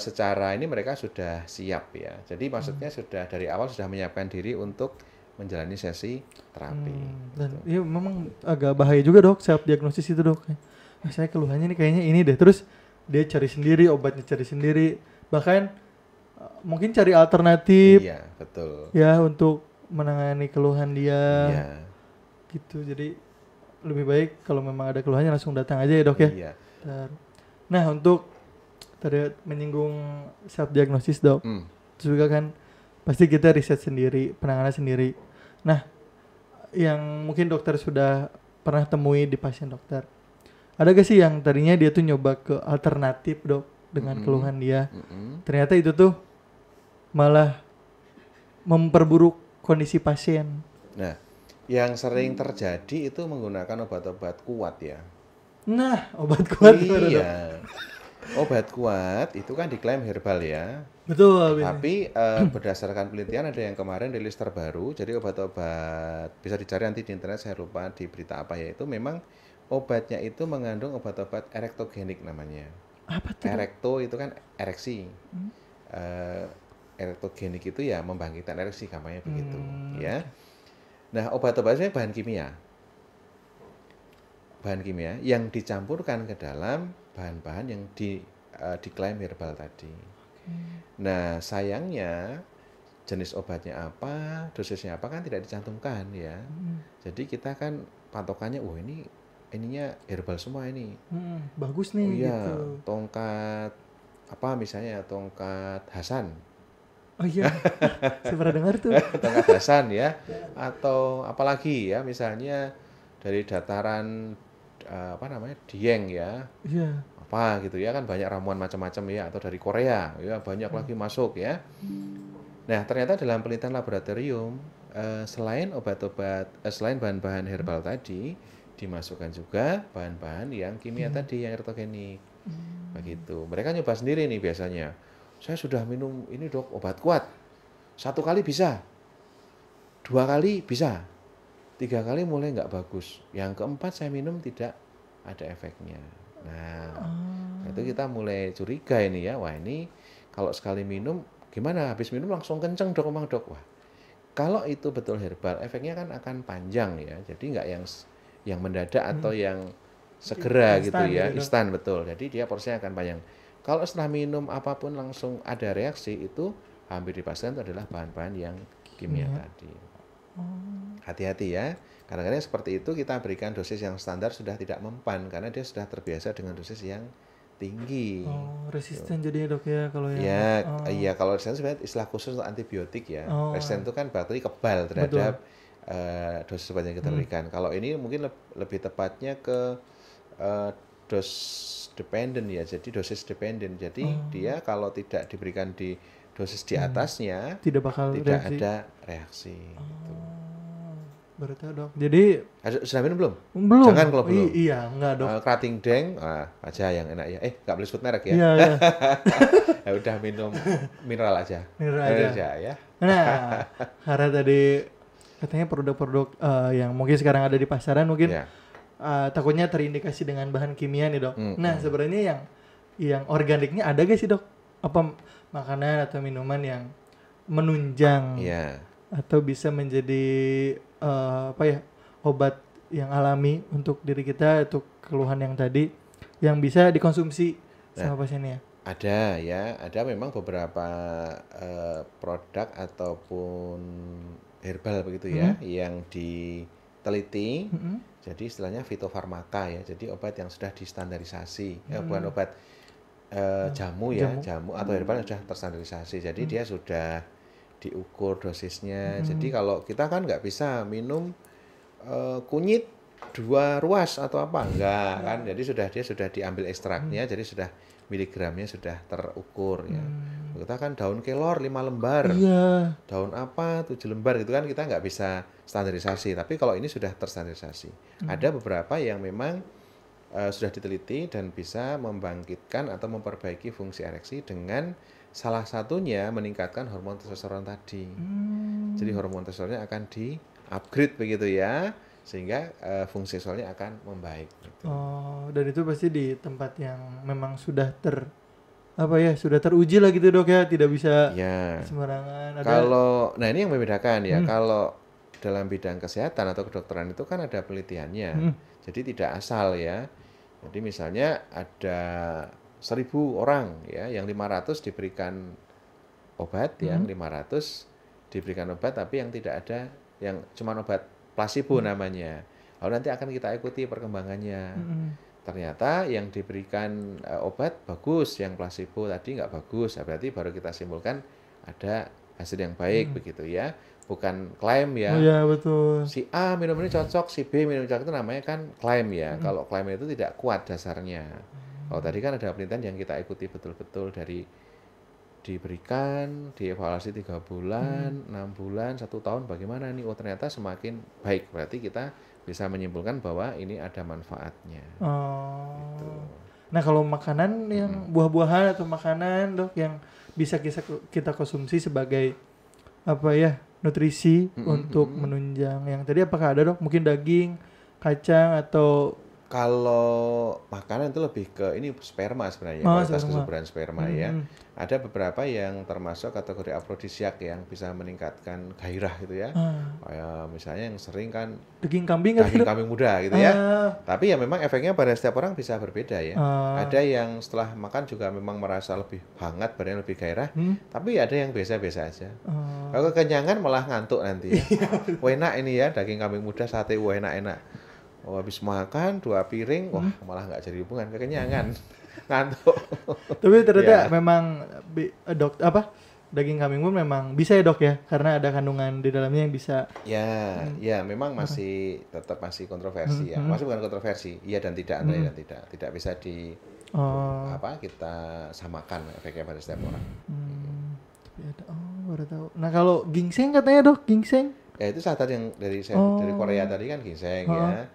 secara ini mereka sudah siap ya, jadi maksudnya sudah dari awal sudah menyiapkan diri untuk menjalani sesi terapi. Dan Gitu. iya memang agak bahaya juga dok, self diagnosis itu dok. Saya keluhannya nih kayaknya ini deh. Terus dia cari sendiri, obatnya cari sendiri. Bahkan mungkin cari alternatif Iya, betul. ya untuk menangani keluhan dia Iya, gitu. Jadi lebih baik kalau memang ada keluhannya langsung datang aja ya dok ya. iya. Nah untuk tadi menyinggung self diagnosis dok, Hmm. terus juga kan pasti kita riset sendiri, penanganan sendiri. Nah yang mungkin dokter sudah pernah temui di pasien dokter, ada gak sih yang tadinya dia tuh nyoba ke alternatif dok dengan Mm-mm. keluhan dia, Mm-mm. ternyata itu tuh malah memperburuk kondisi pasien. Nah, yang sering terjadi itu menggunakan obat-obat kuat ya. Nah obat kuat gimana dok? Iya, obat kuat itu kan diklaim herbal ya. Betul ini. Tapi berdasarkan penelitian ada yang kemarin rilis terbaru, jadi obat-obat bisa dicari nanti di internet, saya lupa di berita apa ya, itu memang obatnya itu mengandung obat-obat erektogenik namanya. Apa tuh dok? Erekto itu kan ereksi. Eh, Erektogenik itu ya membangkitkan ereksi, kampanye begitu ya. Nah, obat-obatnya bahan kimia yang dicampurkan ke dalam bahan-bahan yang diklaim herbal tadi. Nah, sayangnya jenis obatnya apa, dosisnya apa kan tidak dicantumkan ya. Jadi kita kan patokannya, oh ini ininya herbal semua ini. Bagus Oh nih iya, gitu. tongkat apa misalnya tongkat Hasan, Oh iya, saya pernah dengar tuh. tongkat Hasan ya, atau apalagi ya misalnya dari dataran apa namanya Dieng ya, Iya. apa gitu ya kan banyak ramuan macam-macam ya, atau dari Korea ya banyak lagi masuk ya. Nah ternyata dalam penelitian laboratorium selain bahan-bahan herbal tadi dimasukkan juga bahan-bahan yang kimia tadi yang ergogenik begitu. Mereka nyoba sendiri nih biasanya. Saya sudah minum ini dok obat kuat, 1 kali bisa, 2 kali bisa, 3 kali mulai nggak bagus, yang keempat saya minum tidak ada efeknya. Nah, itu kita mulai curiga ini ya, wah ini kalau sekali minum gimana? Habis minum langsung kenceng dok, emang dok. Wah, kalau itu betul herbal, efeknya kan akan panjang ya. Jadi nggak yang mendadak atau yang segera gitu Instan ya, gitu dok. instan betul. Jadi dia porsinya akan panjang. Kalau setelah minum apapun langsung ada reaksi, itu hampir dipastikan itu adalah bahan-bahan yang kimia tadi. Hati-hati ya. Kadang-kadang seperti itu kita berikan dosis yang standar sudah tidak mempan karena dia sudah terbiasa dengan dosis yang tinggi. Oh, resisten jadinya dok ya kalau yang Ya, iya kalau resisten sebenarnya istilah khusus untuk antibiotik ya. Resisten itu kan bakteri kebal terhadap dosis obat yang kita berikan. Kalau ini mungkin lebih tepatnya ke dose dependent ya. Jadi dosis dependent. Jadi dia kalau tidak diberikan di dosis di atasnya tidak bakal tidak reaksi. ada reaksi. Gitu. Baru tahu dok. Jadi Sudah minum belum? belum. Jangan kalau belum. Iya, enggak dok. Kerating Deng aja yang enak ya. Nggak boleh sebut merek ya. Iya, iya. Ya udah minum mineral aja. Mineral aja. ya. Nah, karena tadi katanya produk-produk yang mungkin sekarang ada di pasaran mungkin Ya. takutnya terindikasi dengan bahan kimia nih dok. Nah, Hmm. sebenarnya yang organiknya ada gak sih dok? Apa makanan atau minuman yang menunjang Iya. atau bisa menjadi apa ya, obat yang alami untuk diri kita, untuk keluhan yang tadi yang bisa dikonsumsi sama pasiennya? Ada ya, ada memang beberapa produk ataupun herbal begitu ya yang diteliti. Jadi istilahnya fitofarmaka ya. Jadi obat yang sudah distandarisasi. Bukan obat jamu ya, jamu atau herbal yang sudah terstandarisasi. Jadi dia sudah diukur dosisnya. Jadi kalau kita kan nggak bisa minum kunyit 2 ruas atau apa, enggak kan. Jadi dia sudah diambil ekstraknya, jadi sudah miligramnya sudah terukur ya. Kita kan daun kelor 5 lembar, Iya. daun apa 7 lembar gitu kan, kita nggak bisa standarisasi. Tapi kalau ini sudah terstandarisasi. Ada beberapa yang memang sudah diteliti dan bisa membangkitkan atau memperbaiki fungsi ereksi dengan salah satunya meningkatkan hormon testosteron tadi. Jadi hormon testosteronnya akan di-upgrade begitu ya, sehingga fungsi seksualnya akan membaik. Gitu. Oh, dan itu pasti di tempat yang memang sudah sudah teruji lah gitu dok ya, tidak bisa Ya. sembarangan. Nah ini yang membedakan ya, kalau dalam bidang kesehatan atau kedokteran itu kan ada penelitiannya, jadi tidak asal ya. Jadi misalnya ada 1.000 orang ya, yang 500 diberikan obat, yang 500 diberikan obat, tapi yang tidak ada, yang cuma obat placebo namanya. Lalu nanti akan kita ikuti perkembangannya. Ternyata yang diberikan obat bagus, yang placebo tadi nggak bagus. Berarti baru kita simpulkan ada hasil yang baik begitu ya. Bukan klaim ya. Oh ya betul. Si A minum ini cocok, si B minum cocok, itu namanya kan klaim ya. Kalau klaim itu tidak kuat dasarnya. Kalau tadi kan ada penelitian yang kita ikuti betul-betul dari diberikan, dievaluasi 3 bulan, 6 bulan, 1 tahun, bagaimana nih? Oh ternyata semakin baik. Berarti kita bisa menyimpulkan bahwa ini ada manfaatnya. Oh. Gitu. Nah kalau makanan yang buah-buahan atau makanan dok yang bisa kita konsumsi sebagai nutrisi untuk menunjang yang tadi, apakah ada dok? Mungkin daging, kacang atau kalau makanan itu lebih ke ini sperma sebenarnya, kualitas kesuburan sperma ya. Ada beberapa yang termasuk kategori afrodisiak yang bisa meningkatkan gairah gitu ya. Kayak misalnya yang sering kan daging kambing muda gitu ya. Tapi ya memang efeknya pada setiap orang bisa berbeda ya. Ada yang setelah makan juga memang merasa lebih hangat, badannya lebih gairah. Tapi ada yang biasa-biasa aja. Kalau kekenyangan malah ngantuk nanti ya. Enak ini ya, daging kambing muda, sate, enak-enak. Habis makan 2 piring, wah malah nggak jadi hubungan, kekenyangan, ngantuk. Tapi ternyata memang daging kambing pun memang bisa ya dok ya, karena ada kandungan di dalamnya yang bisa. Ya memang tetap masih kontroversi ya, masih bukan kontroversi, iya dan tidak, dan tidak bisa kita samakan efeknya pada setiap orang. Baru tahu. Nah kalau ginseng katanya dok, ginseng? Ya itu saat yang dari Korea tadi kan ginseng ya.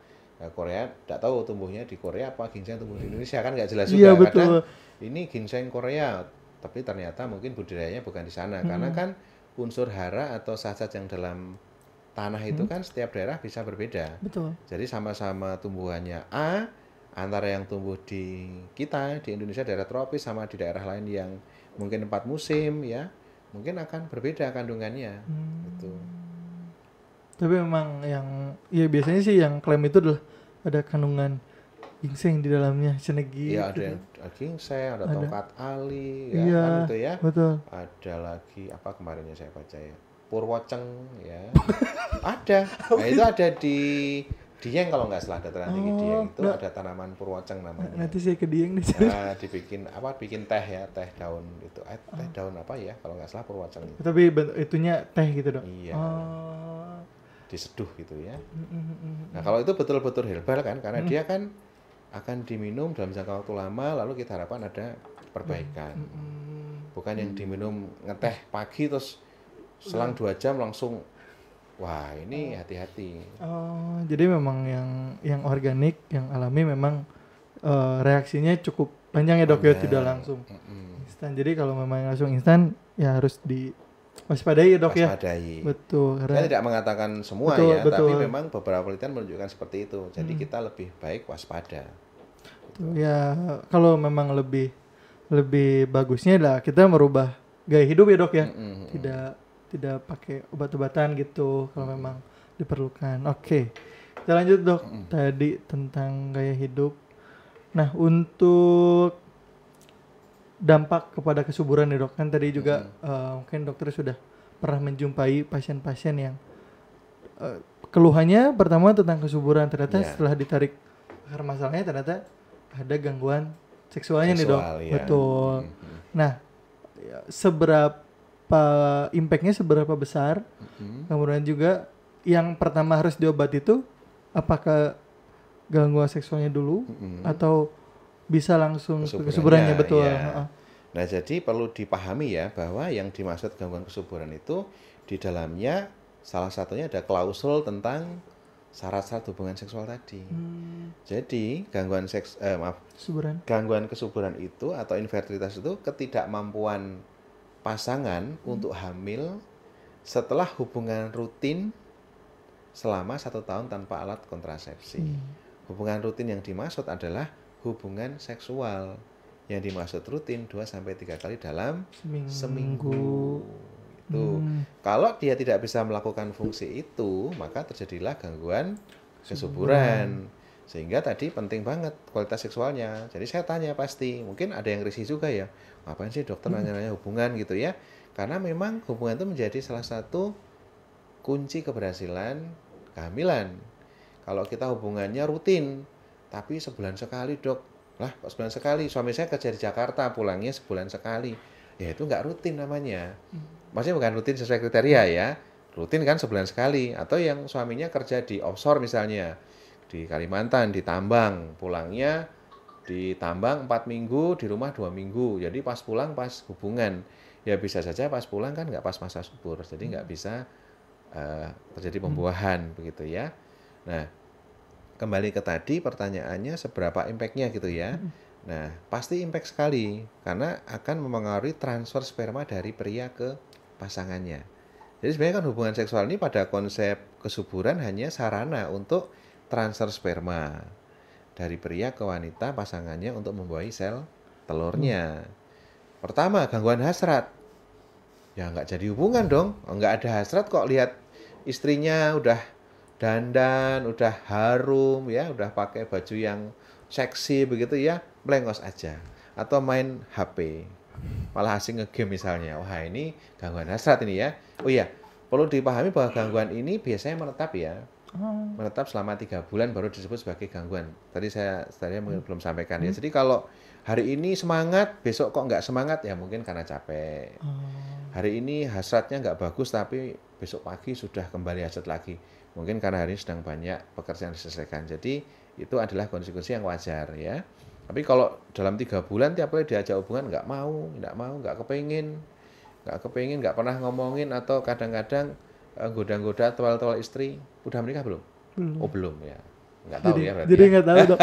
Korea tidak tahu tumbuhnya di Korea apa ginseng tumbuh di Indonesia kan nggak jelas juga. Kadang ini ginseng Korea, tapi ternyata mungkin budidayanya bukan di sana, karena kan unsur hara atau zat-zat yang dalam tanah itu kan setiap daerah bisa berbeda. Betul. Jadi sama-sama tumbuhannya A, antara yang tumbuh di kita di Indonesia daerah tropis sama di daerah lain yang mungkin 4 musim ya, mungkin akan berbeda kandungannya. Gitu. Tapi memang yang biasanya sih yang klaim itu adalah ada kandungan ginseng di dalamnya, senegi. Iya, ada yang ginseng, ada tongkat ali ya, iya, kan itu ya. Betul. Ada lagi apa kemarinnya saya baca ya, purwoceng ya. Ada. Nah, itu ada di Dieng kalau nggak salah, dataran tinggi Dieng itu ada tanaman purwoceng namanya. Nanti saya ke Dieng nih. Bikin teh ya, teh daun itu. Teh daun apa ya kalau nggak salah purwoceng itu. Tapi itunya teh gitu dok. Iya. Diseduh gitu ya. Nah kalau itu betul-betul herbal kan, karena dia kan akan diminum dalam jangka waktu lama, lalu kita harapkan ada perbaikan. Bukan yang diminum ngeteh pagi terus selang 2 jam langsung, wah ini hati-hati. Jadi memang yang organik, yang alami memang reaksinya cukup panjang ya dok ya, tidak langsung instan. Jadi kalau memang langsung instan ya harus waspadai ya dok ya. Betul. Saya tidak mengatakan semua betul. Tapi memang beberapa penelitian menunjukkan seperti itu. Jadi kita lebih baik waspada. Gitu. Ya kalau memang lebih bagusnya lah kita merubah gaya hidup ya dok ya. Tidak pakai obat-obatan gitu kalau memang diperlukan. Oke. Kita lanjut dok. Tadi tentang gaya hidup. Nah untuk dampak kepada kesuburan ya dok, kan tadi juga mungkin dokter sudah pernah menjumpai pasien-pasien yang keluhannya pertama tentang kesuburan, ternyata setelah ditarik akar masalahnya ternyata ada gangguan seksualnya nih dok. Ya. Betul. Nah seberapa impactnya seberapa besar, kemudian juga yang pertama harus diobati itu apakah gangguan seksualnya dulu atau bisa langsung ke Kesuburannya, kesuburannya, betul. ya. Nah, jadi perlu dipahami ya bahwa yang dimaksud gangguan kesuburan itu di dalamnya salah satunya ada klausul tentang syarat-syarat hubungan seksual tadi. Jadi Kesuburan. gangguan kesuburan itu atau infertilitas itu ketidakmampuan pasangan untuk hamil setelah hubungan rutin selama 1 tahun tanpa alat kontrasepsi. Hubungan rutin yang dimaksud adalah hubungan seksual yang dimaksud rutin 2-3 kali dalam seminggu. Itu. Kalau dia tidak bisa melakukan fungsi itu, maka terjadilah gangguan kesuburan. Sehingga tadi penting banget kualitas seksualnya. Jadi saya tanya pasti, mungkin ada yang risih juga ya. Ngapain sih dokter nanya-nanya hubungan gitu ya? Karena memang hubungan itu menjadi salah satu kunci keberhasilan kehamilan. Kalau kita hubungannya rutin, tapi sebulan sekali dok, lah kok sebulan sekali? Suami saya kerja di Jakarta, pulangnya sebulan sekali. Ya itu nggak rutin namanya. Maksudnya bukan rutin sesuai kriteria ya. Rutin kan sebulan sekali. Atau yang suaminya kerja di offshore misalnya, di Kalimantan, di tambang, pulangnya di tambang 4 minggu, di rumah 2 minggu. Jadi pas pulang pas hubungan. Ya bisa saja pas pulang kan nggak pas masa subur, jadi nggak bisa terjadi pembuahan begitu ya. Nah, kembali ke tadi pertanyaannya seberapa impact-nya gitu ya. Nah, pasti impact sekali karena akan mempengaruhi transfer sperma dari pria ke pasangannya. Jadi sebenarnya kan hubungan seksual ini pada konsep kesuburan hanya sarana untuk transfer sperma dari pria ke wanita pasangannya untuk membuahi sel telurnya. Pertama, gangguan hasrat. Ya nggak jadi hubungan dong. Nggak ada hasrat kok lihat istrinya udah dandan, udah harum ya, udah pakai baju yang seksi begitu ya, melengos aja. Atau main HP, malah asing nge-game misalnya. Wah ini gangguan hasrat ini ya. Oh iya, perlu dipahami bahwa gangguan ini biasanya menetap ya. Menetap selama 3 bulan baru disebut sebagai gangguan. Tadi saya belum sampaikan ya. Jadi kalau hari ini semangat, besok kok nggak semangat ya mungkin karena capek. Hari ini hasratnya nggak bagus tapi besok pagi sudah kembali hasrat lagi. Mungkin karena hari ini sedang banyak pekerjaan diselesaikan. Jadi itu adalah kondisi-kondisi yang wajar ya. Tapi kalau dalam 3 bulan tiap kali diajak hubungan nggak mau, nggak kepengin, nggak pernah ngomongin atau kadang-kadang goda-goda toel-toel istri. Udah menikah belum? Oh belum ya. Nggak tahu ya berarti. Jadi ya. nggak tahu dok.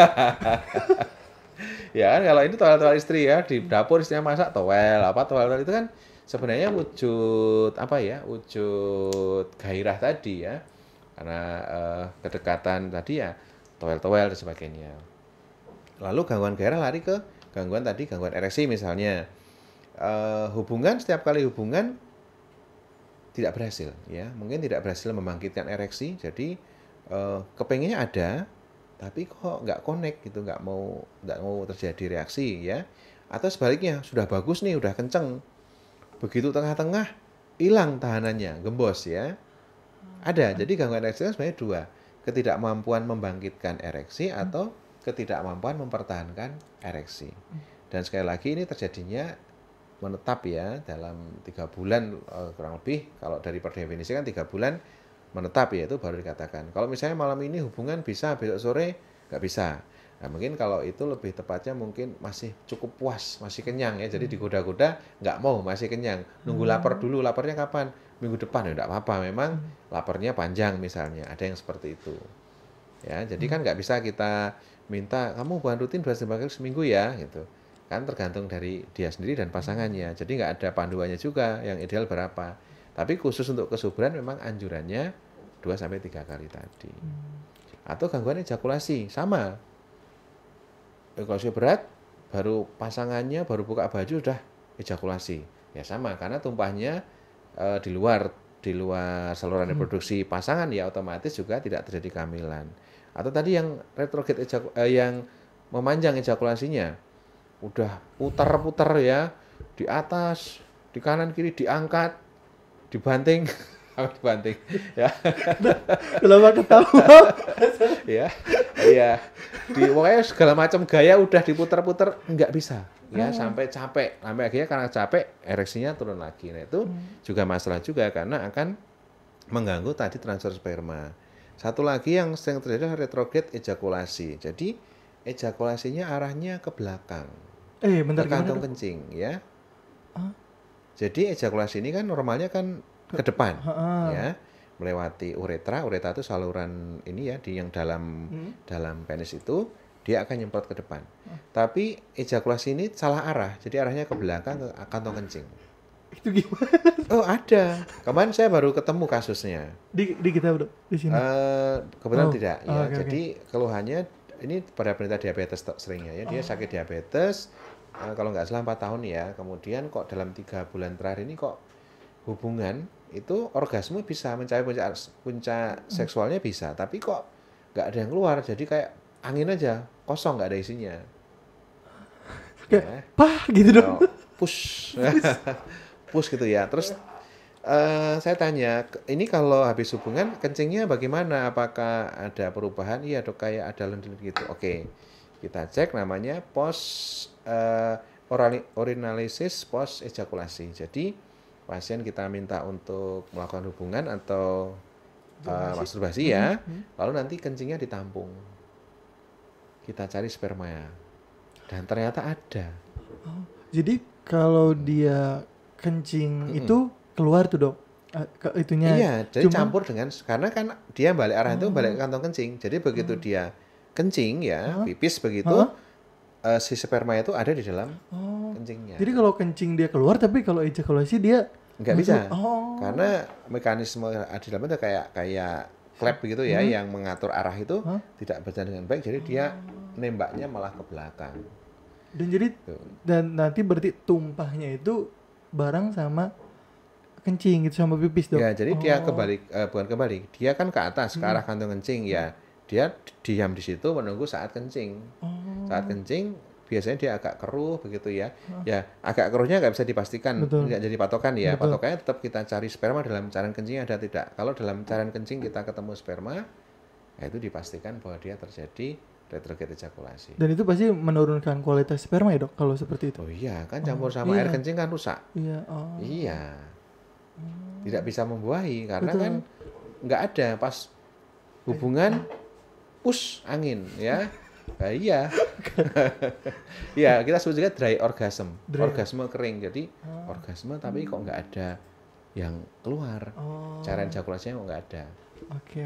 Ya kan kalau ini toel-toel istri ya di dapur istrinya masak toel itu kan sebenarnya wujud apa ya? Wujud gairah tadi ya. Karena kedekatan tadi ya toel-toel dan sebagainya. Lalu gangguan gairah lari ke gangguan ereksi misalnya. Hubungan setiap kali hubungan tidak berhasil ya, mungkin tidak berhasil membangkitkan ereksi, jadi kepengennya ada tapi kok nggak connect gitu, nggak mau terjadi reaksi ya. Atau sebaliknya sudah bagus nih, udah kenceng, begitu tengah-tengah hilang tahanannya, gembos ya. Ada. Jadi gangguan ereksi kan sebenarnya 2, ketidakmampuan membangkitkan ereksi atau ketidakmampuan mempertahankan ereksi. Dan sekali lagi ini terjadinya menetap ya dalam 3 bulan kurang lebih. Kalau dari per definisi kan 3 bulan menetap ya, itu baru dikatakan. Kalau misalnya malam ini hubungan bisa, besok sore nggak bisa. Nah mungkin kalau itu lebih tepatnya mungkin masih cukup puas, masih kenyang ya. Jadi digoda-goda nggak mau, masih kenyang. Nunggu lapar dulu, laparnya kapan? Minggu depan ya nggak apa-apa. Memang laparnya panjang misalnya, ada yang seperti itu. Ya, jadi kan nggak bisa kita minta kamu hubungan rutin 2 kali seminggu ya gitu. Kan tergantung dari dia sendiri dan pasangannya. Jadi nggak ada panduannya juga yang ideal berapa. Tapi khusus untuk kesuburan memang anjurannya 2-3 kali tadi. Atau gangguan ejakulasi, sama. Ejakulasi berat, baru pasangannya baru buka baju udah ejakulasi. Ya sama, karena tumpahnya di luar saluran reproduksi pasangan ya otomatis juga tidak terjadi kehamilan. Atau tadi yang retrograde yang memanjang ejakulasinya, udah putar-putar ya, di atas, di kanan kiri diangkat, dibanting, dibanting, ya. Kenapa ketawa? Ya, iya. Pokoknya segala macam gaya udah diputar-putar nggak bisa, ya sampai capek, sampai akhirnya karena capek ereksinya turun lagi. Nah itu juga masalah juga karena akan mengganggu tadi transfer sperma. Satu lagi yang sering terjadi adalah retrograde ejakulasi. Jadi ejakulasinya arahnya ke belakang, ke Bentar gimana kantong dok? kencing ya. Ah, Jadi ejakulasi ini kan normalnya kan ke depan ah. ya, melewati uretra. Uretra itu saluran ini ya di yang dalam Hmm. dalam penis itu dia akan nyemprot ke depan. Tapi ejakulasi ini salah arah, jadi arahnya ke belakang ke kantong kencing. Itu gimana? Oh ada, kemarin saya baru ketemu kasusnya. Di kita dok, di sini. Kebetulan Oh, tidak oh, ya. oke, oke. Jadi keluhannya ini pada penderita diabetes seringnya ya. Dia sakit diabetes kalau nggak salah 4 tahun ya. Kemudian kok dalam 3 bulan terakhir ini kok hubungan itu orgasme bisa mencapai puncak seksualnya bisa, tapi kok nggak ada yang keluar. Jadi kayak angin aja, kosong nggak ada isinya. Kayak, Ya. pah gitu dok. Push. Push gitu ya. Terus saya tanya, ini kalau habis hubungan kencingnya bagaimana? Apakah ada perubahan? Iya dok, kayak ada lendir gitu. Oke, kita cek namanya post urinalysis post ejakulasi. Jadi pasien kita minta untuk melakukan hubungan atau masturbasi ya, lalu nanti kencingnya ditampung. Kita cari sperma dan ternyata ada. Jadi kalau dia kencing itu keluar tuh dok. Itunya Iya, jadi cuma campur dengan karena kan dia balik arah itu balik ke kantong kencing. Jadi begitu dia kencing ya, pipis begitu, si sperma itu ada di dalam kencingnya. jadi kalau kencing dia keluar, tapi kalau ejakulasi dia Nggak masuk. bisa, karena mekanisme di dalam itu kayak klep begitu ya, yang mengatur arah itu tidak berjalan dengan baik. Jadi dia nembaknya malah ke belakang. Dan jadi dan nanti berarti tumpahnya itu bareng sama kencing gitu, sama pipis dok. Ya, jadi dia bukan kembali, dia kan ke atas ke arah kantong kencing ya. Dia diam di situ menunggu saat kencing. Saat kencing biasanya dia agak keruh begitu ya. Ya, agak keruhnya nggak bisa dipastikan, Betul. nggak jadi patokan ya. Betul. Patokannya tetap kita cari sperma dalam cairan kencing ada tidak. Kalau dalam cairan kencing kita ketemu sperma, ya itu dipastikan bahwa dia terjadi retrograde ejakulasi. Dan itu pasti menurunkan kualitas sperma ya dok kalau seperti itu. Oh iya, kan campur sama air iya. kencing kan rusak. Iya. Iya. Tidak bisa membuahi karena Betul. kan nggak ada pas hubungan push angin ya. Nah, iya. Ya, kita sebut juga dry orgasm. Orgasme kering. Jadi orgasme tapi kok nggak ada yang keluar. Cairan ejakulasinya kok nggak ada. Oke.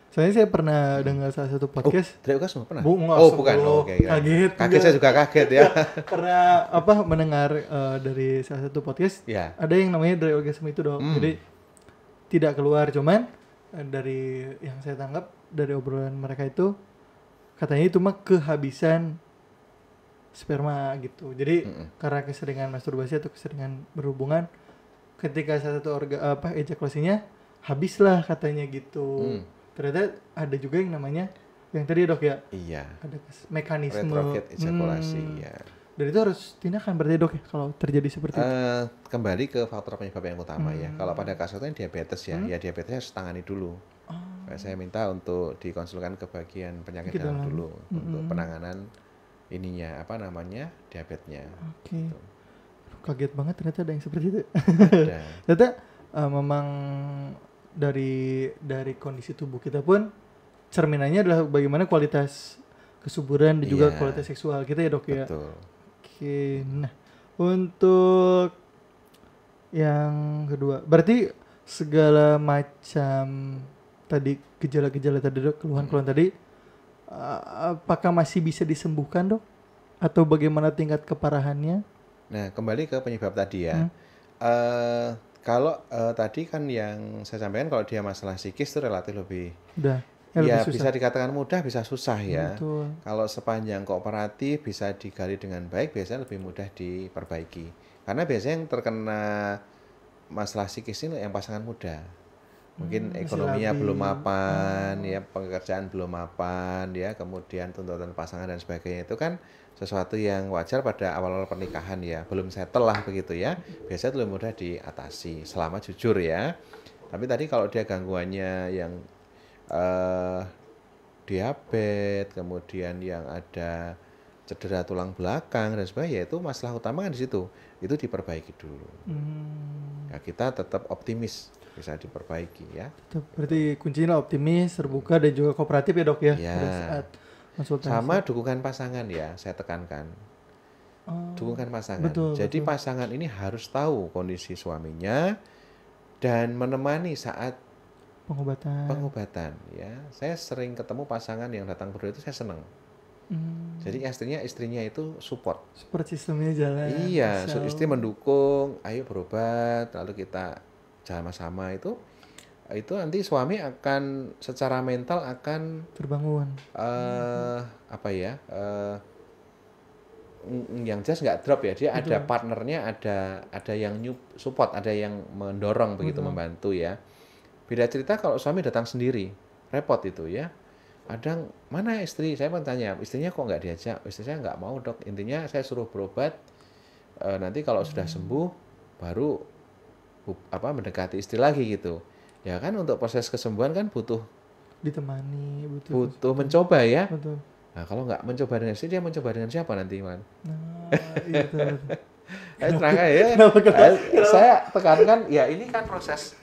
Soalnya saya pernah dengar salah satu podcast. Dry orgasme pernah? Enggak, Oh, bukan. Oh, oke. Kaget. Kaget, saya juga kaget ya. Pernah mendengar dari salah satu podcast. Ya. Ada yang namanya dry orgasm itu dong. Jadi tidak keluar, cuman dari yang saya tangkap dari obrolan mereka itu katanya itu mah kehabisan sperma gitu. Jadi karena keseringan masturbasi atau keseringan berhubungan, ketika salah satu ejakulasinya habislah katanya gitu. Ternyata ada juga yang namanya yang tadi dok ya. Iya. Ada mekanisme Retrograde ejakulasi ya. Dan itu harus tindakan berarti dok ya kalau terjadi seperti itu. Kembali ke faktor penyebab yang utama ya. Kalau pada kasusnya diabetes ya, ya diabetesnya harus tangani dulu. Saya minta untuk dikonsulkan ke bagian penyakit dalam dulu untuk penanganan ininya diabetesnya. Oke. Kaget banget ternyata ada yang seperti itu. Ada. Ternyata memang dari kondisi tubuh kita pun cerminannya adalah bagaimana kualitas kesuburan dan juga kualitas seksual kita ya dok ya. Betul. Oke, nah untuk yang kedua, berarti segala macam tadi gejala-gejala tadi dok, keluhan-keluhan tadi, apakah masih bisa disembuhkan dok? Atau bagaimana tingkat keparahannya? Nah, kembali ke penyebab tadi ya. Kalau tadi kan yang saya sampaikan kalau dia masalah psikis itu relatif lebih ya bisa dikatakan mudah, bisa susah ya. Betul. Kalau sepanjang kooperatif bisa digali dengan baik, biasanya lebih mudah diperbaiki. Karena biasanya yang terkena masalah psikis ini yang pasangan muda. Mungkin ekonominya belum mapan, ya pekerjaan belum mapan, ya kemudian tuntutan pasangan dan sebagainya itu kan sesuatu yang wajar pada awal-awal pernikahan ya, belum settle lah begitu ya. Biasanya itu lebih mudah diatasi selama jujur ya. Tapi tadi kalau dia gangguannya yang diabetes, kemudian yang ada cedera tulang belakang dan sebagainya, itu masalah utama kan di situ. Itu diperbaiki dulu. Ya, kita tetap optimis bisa diperbaiki ya. Tetap, berarti kuncinya optimis, terbuka dan juga kooperatif ya dok ya Ya. pada saat konsultasi. Sama dukungan pasangan ya, saya tekankan. Oh, Dukungan pasangan. betul, Jadi betul. pasangan ini harus tahu kondisi suaminya dan menemani saat Pengobatan. pengobatan ya. Saya sering ketemu pasangan yang datang berdua itu saya senang. Jadi istrinya itu support. Support sistemnya jalan. Iya, Insya istri Allah. mendukung, ayo berobat, lalu kita sama-sama itu nanti suami akan secara mental akan Terbangun. apa ya? Yang jelas nggak drop ya, dia ada Betul. partnernya, ada yang support, ada yang mendorong begitu, Betul. membantu ya. Beda cerita kalau suami datang sendiri, repot itu ya. Kadang mana istri, saya tanya istrinya kok nggak diajak, istri saya nggak mau dok, intinya saya suruh berobat, nanti kalau sudah sembuh baru mendekati istri lagi gitu ya kan. Untuk proses kesembuhan kan butuh Ditemani, butuh. butuh mencoba ya. Betul. Nah kalau nggak mencoba dengan istri, dia mencoba dengan siapa nanti man? Nah, iya betul. Terangkan ya. Saya tekankan ya, ini kan proses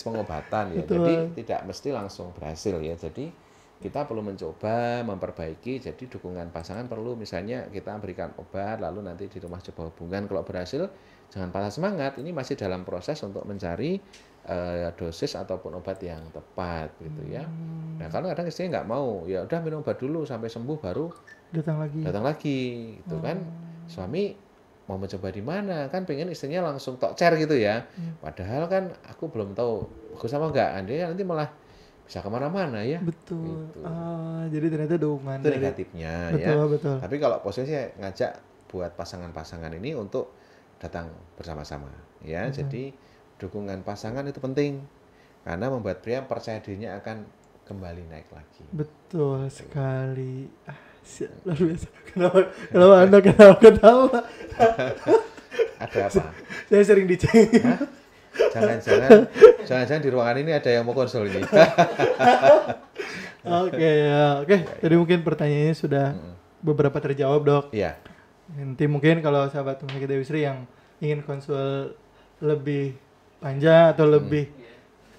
pengobatan ya. Betul. Jadi tidak mesti langsung berhasil ya. Jadi kita perlu mencoba memperbaiki. Jadi dukungan pasangan perlu, misalnya kita berikan obat lalu nanti di rumah coba hubungan. Kalau berhasil jangan patah semangat. Ini masih dalam proses untuk mencari dosis ataupun obat yang tepat gitu ya. Nah kalau kadang istrinya nggak mau, ya udah minum obat dulu sampai sembuh baru Datang lagi. gitu kan. Suami mau mencoba di mana kan, pengen istrinya langsung tok cer gitu ya. Padahal kan aku belum tahu bagus apa enggak, dia nanti malah bisa kemana-mana ya. Betul. Gitu. Jadi ternyata dukungan Itu dari negatifnya betul, ya. betul. Tapi kalau posisinya ngajak buat pasangan-pasangan ini untuk datang bersama-sama ya. Jadi dukungan pasangan itu penting karena membuat pria percaya dirinya akan kembali naik lagi. Betul sekali. Luar biasa. Kenapa Anda ketawa? Ada apa? Saya sering dicengin. Hah? Jangan-jangan di ruangan ini ada yang mau konsul ini. Oke. Tadi mungkin pertanyaannya sudah beberapa terjawab dok. Iya. Nanti mungkin kalau sahabat rumah sakit Dewi Sri yang ingin konsul lebih panjang atau lebih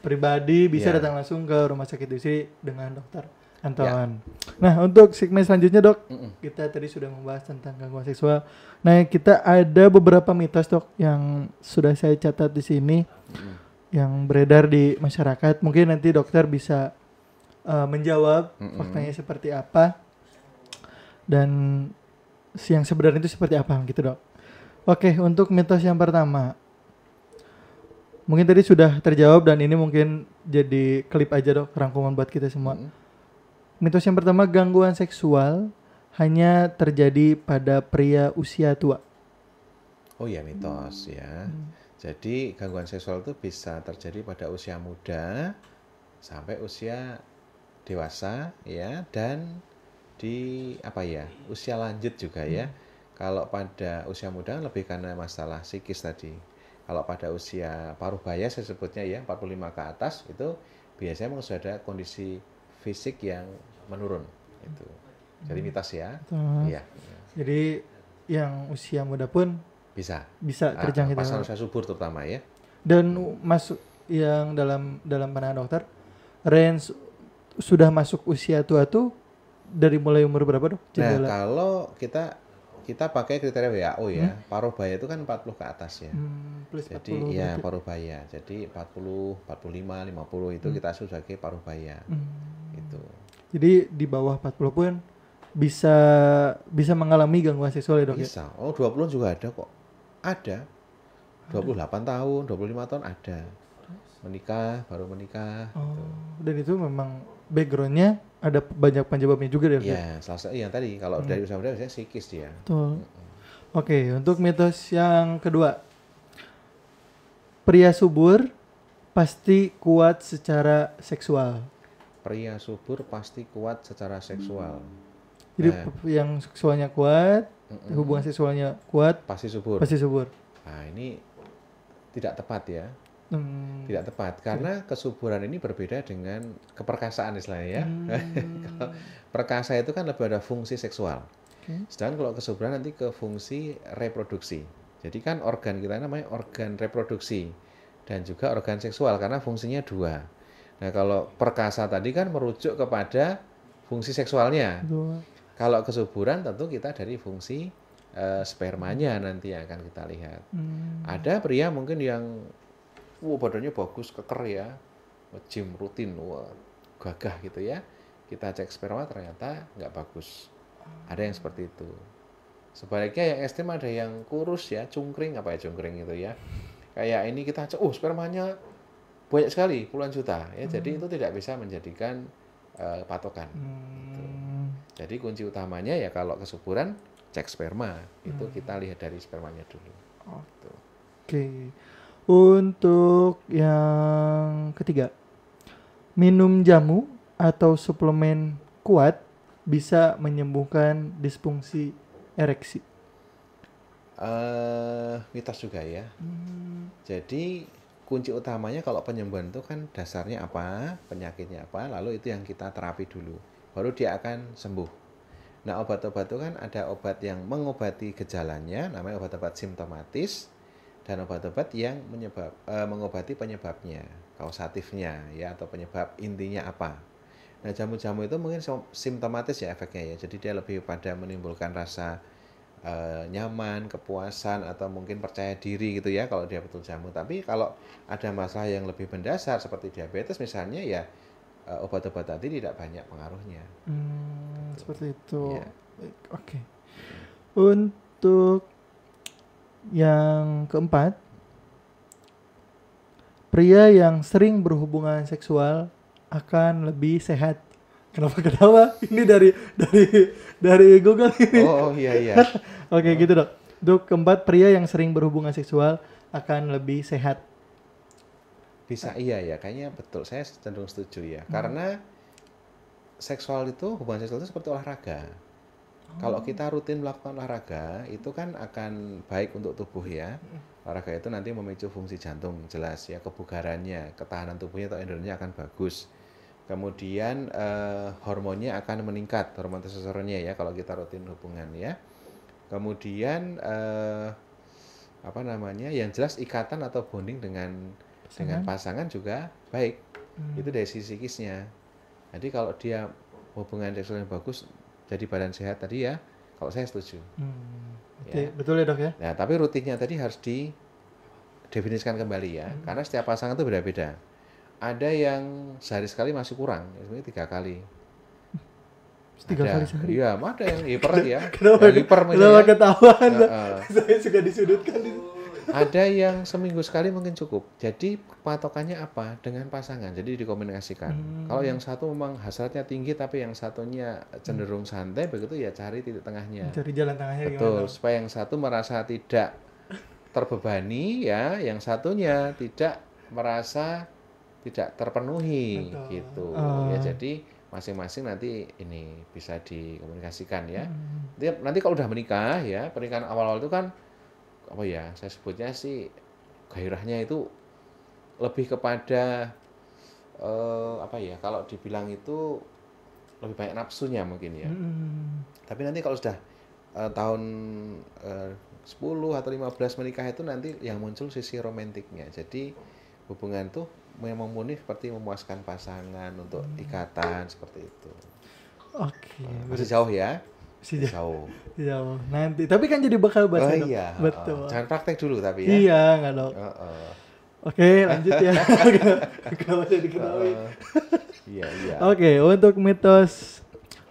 pribadi bisa Iya. datang langsung ke rumah sakit Dewi Sri dengan dokter Anton. Nah untuk segmen selanjutnya dok, kita tadi sudah membahas tentang gangguan seksual. Nah kita ada beberapa mitos dok yang sudah saya catat di sini yang beredar di masyarakat. Mungkin nanti dokter bisa menjawab faktanya seperti apa dan yang sebenarnya itu seperti apa gitu dok. Oke, untuk mitos yang pertama mungkin tadi sudah terjawab dan ini mungkin jadi klip aja dok, rangkuman buat kita semua. Mitos yang pertama, gangguan seksual hanya terjadi pada pria usia tua. Oh ya, mitos ya. Jadi gangguan seksual itu bisa terjadi pada usia muda sampai usia dewasa ya, dan di usia lanjut juga ya. Kalau pada usia muda lebih karena masalah psikis tadi. Kalau pada usia paruh baya saya sebutnya ya, 45 ke atas itu biasanya memang sudah ada kondisi fisik yang menurun itu. Jadi mitos ya. Iya. Jadi yang usia muda pun bisa terjangkit. Pasangan usia subur terutama ya. Dan masuk yang dalam pandangan dokter, range sudah masuk usia tua tuh dari mulai umur berapa dok? Nah, kalau kita pakai kriteria WHO ya, paruh baya itu kan 40 ke atas ya. Plus Jadi 40 ya berarti. paruh baya. Jadi 40, 45, 50 itu kita sebut sebagai paruh baya. Itu. Jadi di bawah 40 pun bisa mengalami gangguan seksual ya dok? Bisa. Oh, 20 juga ada kok. Ada. 28 tahun, 25 tahun ada. Baru menikah. Oh, dan itu memang backgroundnya ada banyak penyebabnya juga deh. Ya, salah satu yang tadi kalau dari usia muda biasanya psikis dia. Betul. Oke, untuk mitos yang kedua, pria subur pasti kuat secara seksual. Pria subur pasti kuat secara seksual. Jadi yang seksualnya kuat, hubungan seksualnya kuat, pasti subur. Nah, ini tidak tepat ya. Tidak tepat karena kesuburan ini berbeda dengan keperkasaan istilahnya ya. Kalau perkasa itu kan lebih ada fungsi seksual. Sedangkan kalau kesuburan nanti ke fungsi reproduksi. Jadi kan organ kita namanya organ reproduksi. dan juga organ seksual karena fungsinya dua. Nah, kalau perkasa tadi kan merujuk kepada fungsi seksualnya. Betul. Kalau kesuburan tentu kita dari fungsi spermanya nanti yang akan kita lihat. Ada pria mungkin yang badannya bagus, keker ya, gym rutin, wah, gagah gitu ya. Kita cek sperma ternyata nggak bagus. Ada yang seperti itu. Sebaliknya yang ekstrem ada yang kurus ya, cungkring, apa ya cungkring itu ya. Kayak ini kita cek, spermanya banyak sekali, puluhan juta ya. Jadi itu tidak bisa menjadikan patokan. Gitu. Jadi kunci utamanya ya kalau kesuburan cek sperma, itu kita lihat dari spermanya dulu. Gitu. Oke. Untuk yang ketiga, minum jamu atau suplemen kuat bisa menyembuhkan disfungsi ereksi. Mitos juga ya. Jadi kunci utamanya kalau penyembuhan itu kan dasarnya apa, penyakitnya apa, lalu itu yang kita terapi dulu. Baru dia akan sembuh. Nah, obat-obat itu kan ada obat yang mengobati gejalanya, namanya obat-obat simptomatis, dan obat-obat yang mengobati penyebabnya, kausatifnya ya, atau penyebab intinya apa. Nah, jamu-jamu itu mungkin simptomatis ya efeknya ya. Jadi dia lebih pada menimbulkan rasa nyaman, kepuasan, atau mungkin percaya diri gitu ya kalau dia betul jamu. Tapi kalau ada masalah yang lebih mendasar seperti diabetes misalnya ya obat-obat tadi tidak banyak pengaruhnya. Seperti itu. Ya. Oke. Untuk yang keempat, pria yang sering berhubungan seksual akan lebih sehat. Kenapa? Ini dari Google ini. Oh iya iya. Oke, gitu dok. Untuk keempat, pria yang sering berhubungan seksual akan lebih sehat. Bisa iya ya, kayaknya betul. Saya cenderung setuju ya. Karena hubungan seksual itu seperti olahraga. Kalau kita rutin melakukan olahraga, itu kan akan baik untuk tubuh ya. Olahraga itu nanti memicu fungsi jantung, jelas ya, kebugarannya, ketahanan tubuhnya atau endorfinnya akan bagus. Kemudian hormonnya akan meningkat, hormon testosteronnya ya kalau kita rutin hubungan ya. Kemudian yang jelas ikatan atau bonding dengan pasangan juga baik. Itu dari sisi psikisnya. Jadi kalau dia hubungan seksual yang bagus, jadi badan sehat tadi ya, kalau saya setuju. Ya. Betul ya dok ya? Nah, tapi rutinnya tadi harus didefinisikan kembali ya, karena setiap pasangan itu beda-beda. Ada yang sehari sekali masih kurang, sebenarnya 3 kali. 3 kali sehari? Iya, ada yang hiper ya. Kenapa ketahuan? Saya suka disudutkan. Ada yang seminggu sekali mungkin cukup. Jadi patokannya apa? Dengan pasangan. Jadi dikomunikasikan. Kalau yang satu memang hasratnya tinggi, tapi yang satunya cenderung santai, begitu ya cari titik tengahnya. Cari jalan tengahnya. Betul, supaya yang satu merasa tidak terbebani ya, yang satunya tidak merasa tidak terpenuhi. Betul. Gitu. Ya jadi masing-masing nanti ini bisa dikomunikasikan ya. Nanti kalau udah menikah ya, pernikahan awal-awal itu kan apa ya, saya sebutnya sih gairahnya itu lebih kepada kalau dibilang itu lebih banyak nafsunya mungkin ya. Tapi nanti kalau sudah tahun 10 atau 15 menikah itu nanti yang muncul sisi romantiknya. Jadi hubungan tuh memang murni seperti memuaskan pasangan untuk ikatan seperti itu. Oke. Masih jauh ya? Jauh. Nanti. Tapi kan jadi bakal bahas. Oh iya. Betul. Jangan praktek dulu tapi ya. Iya, nggak dok. Oke, lanjut ya. Kenapa saya diketahui? Iya. Oke, untuk mitos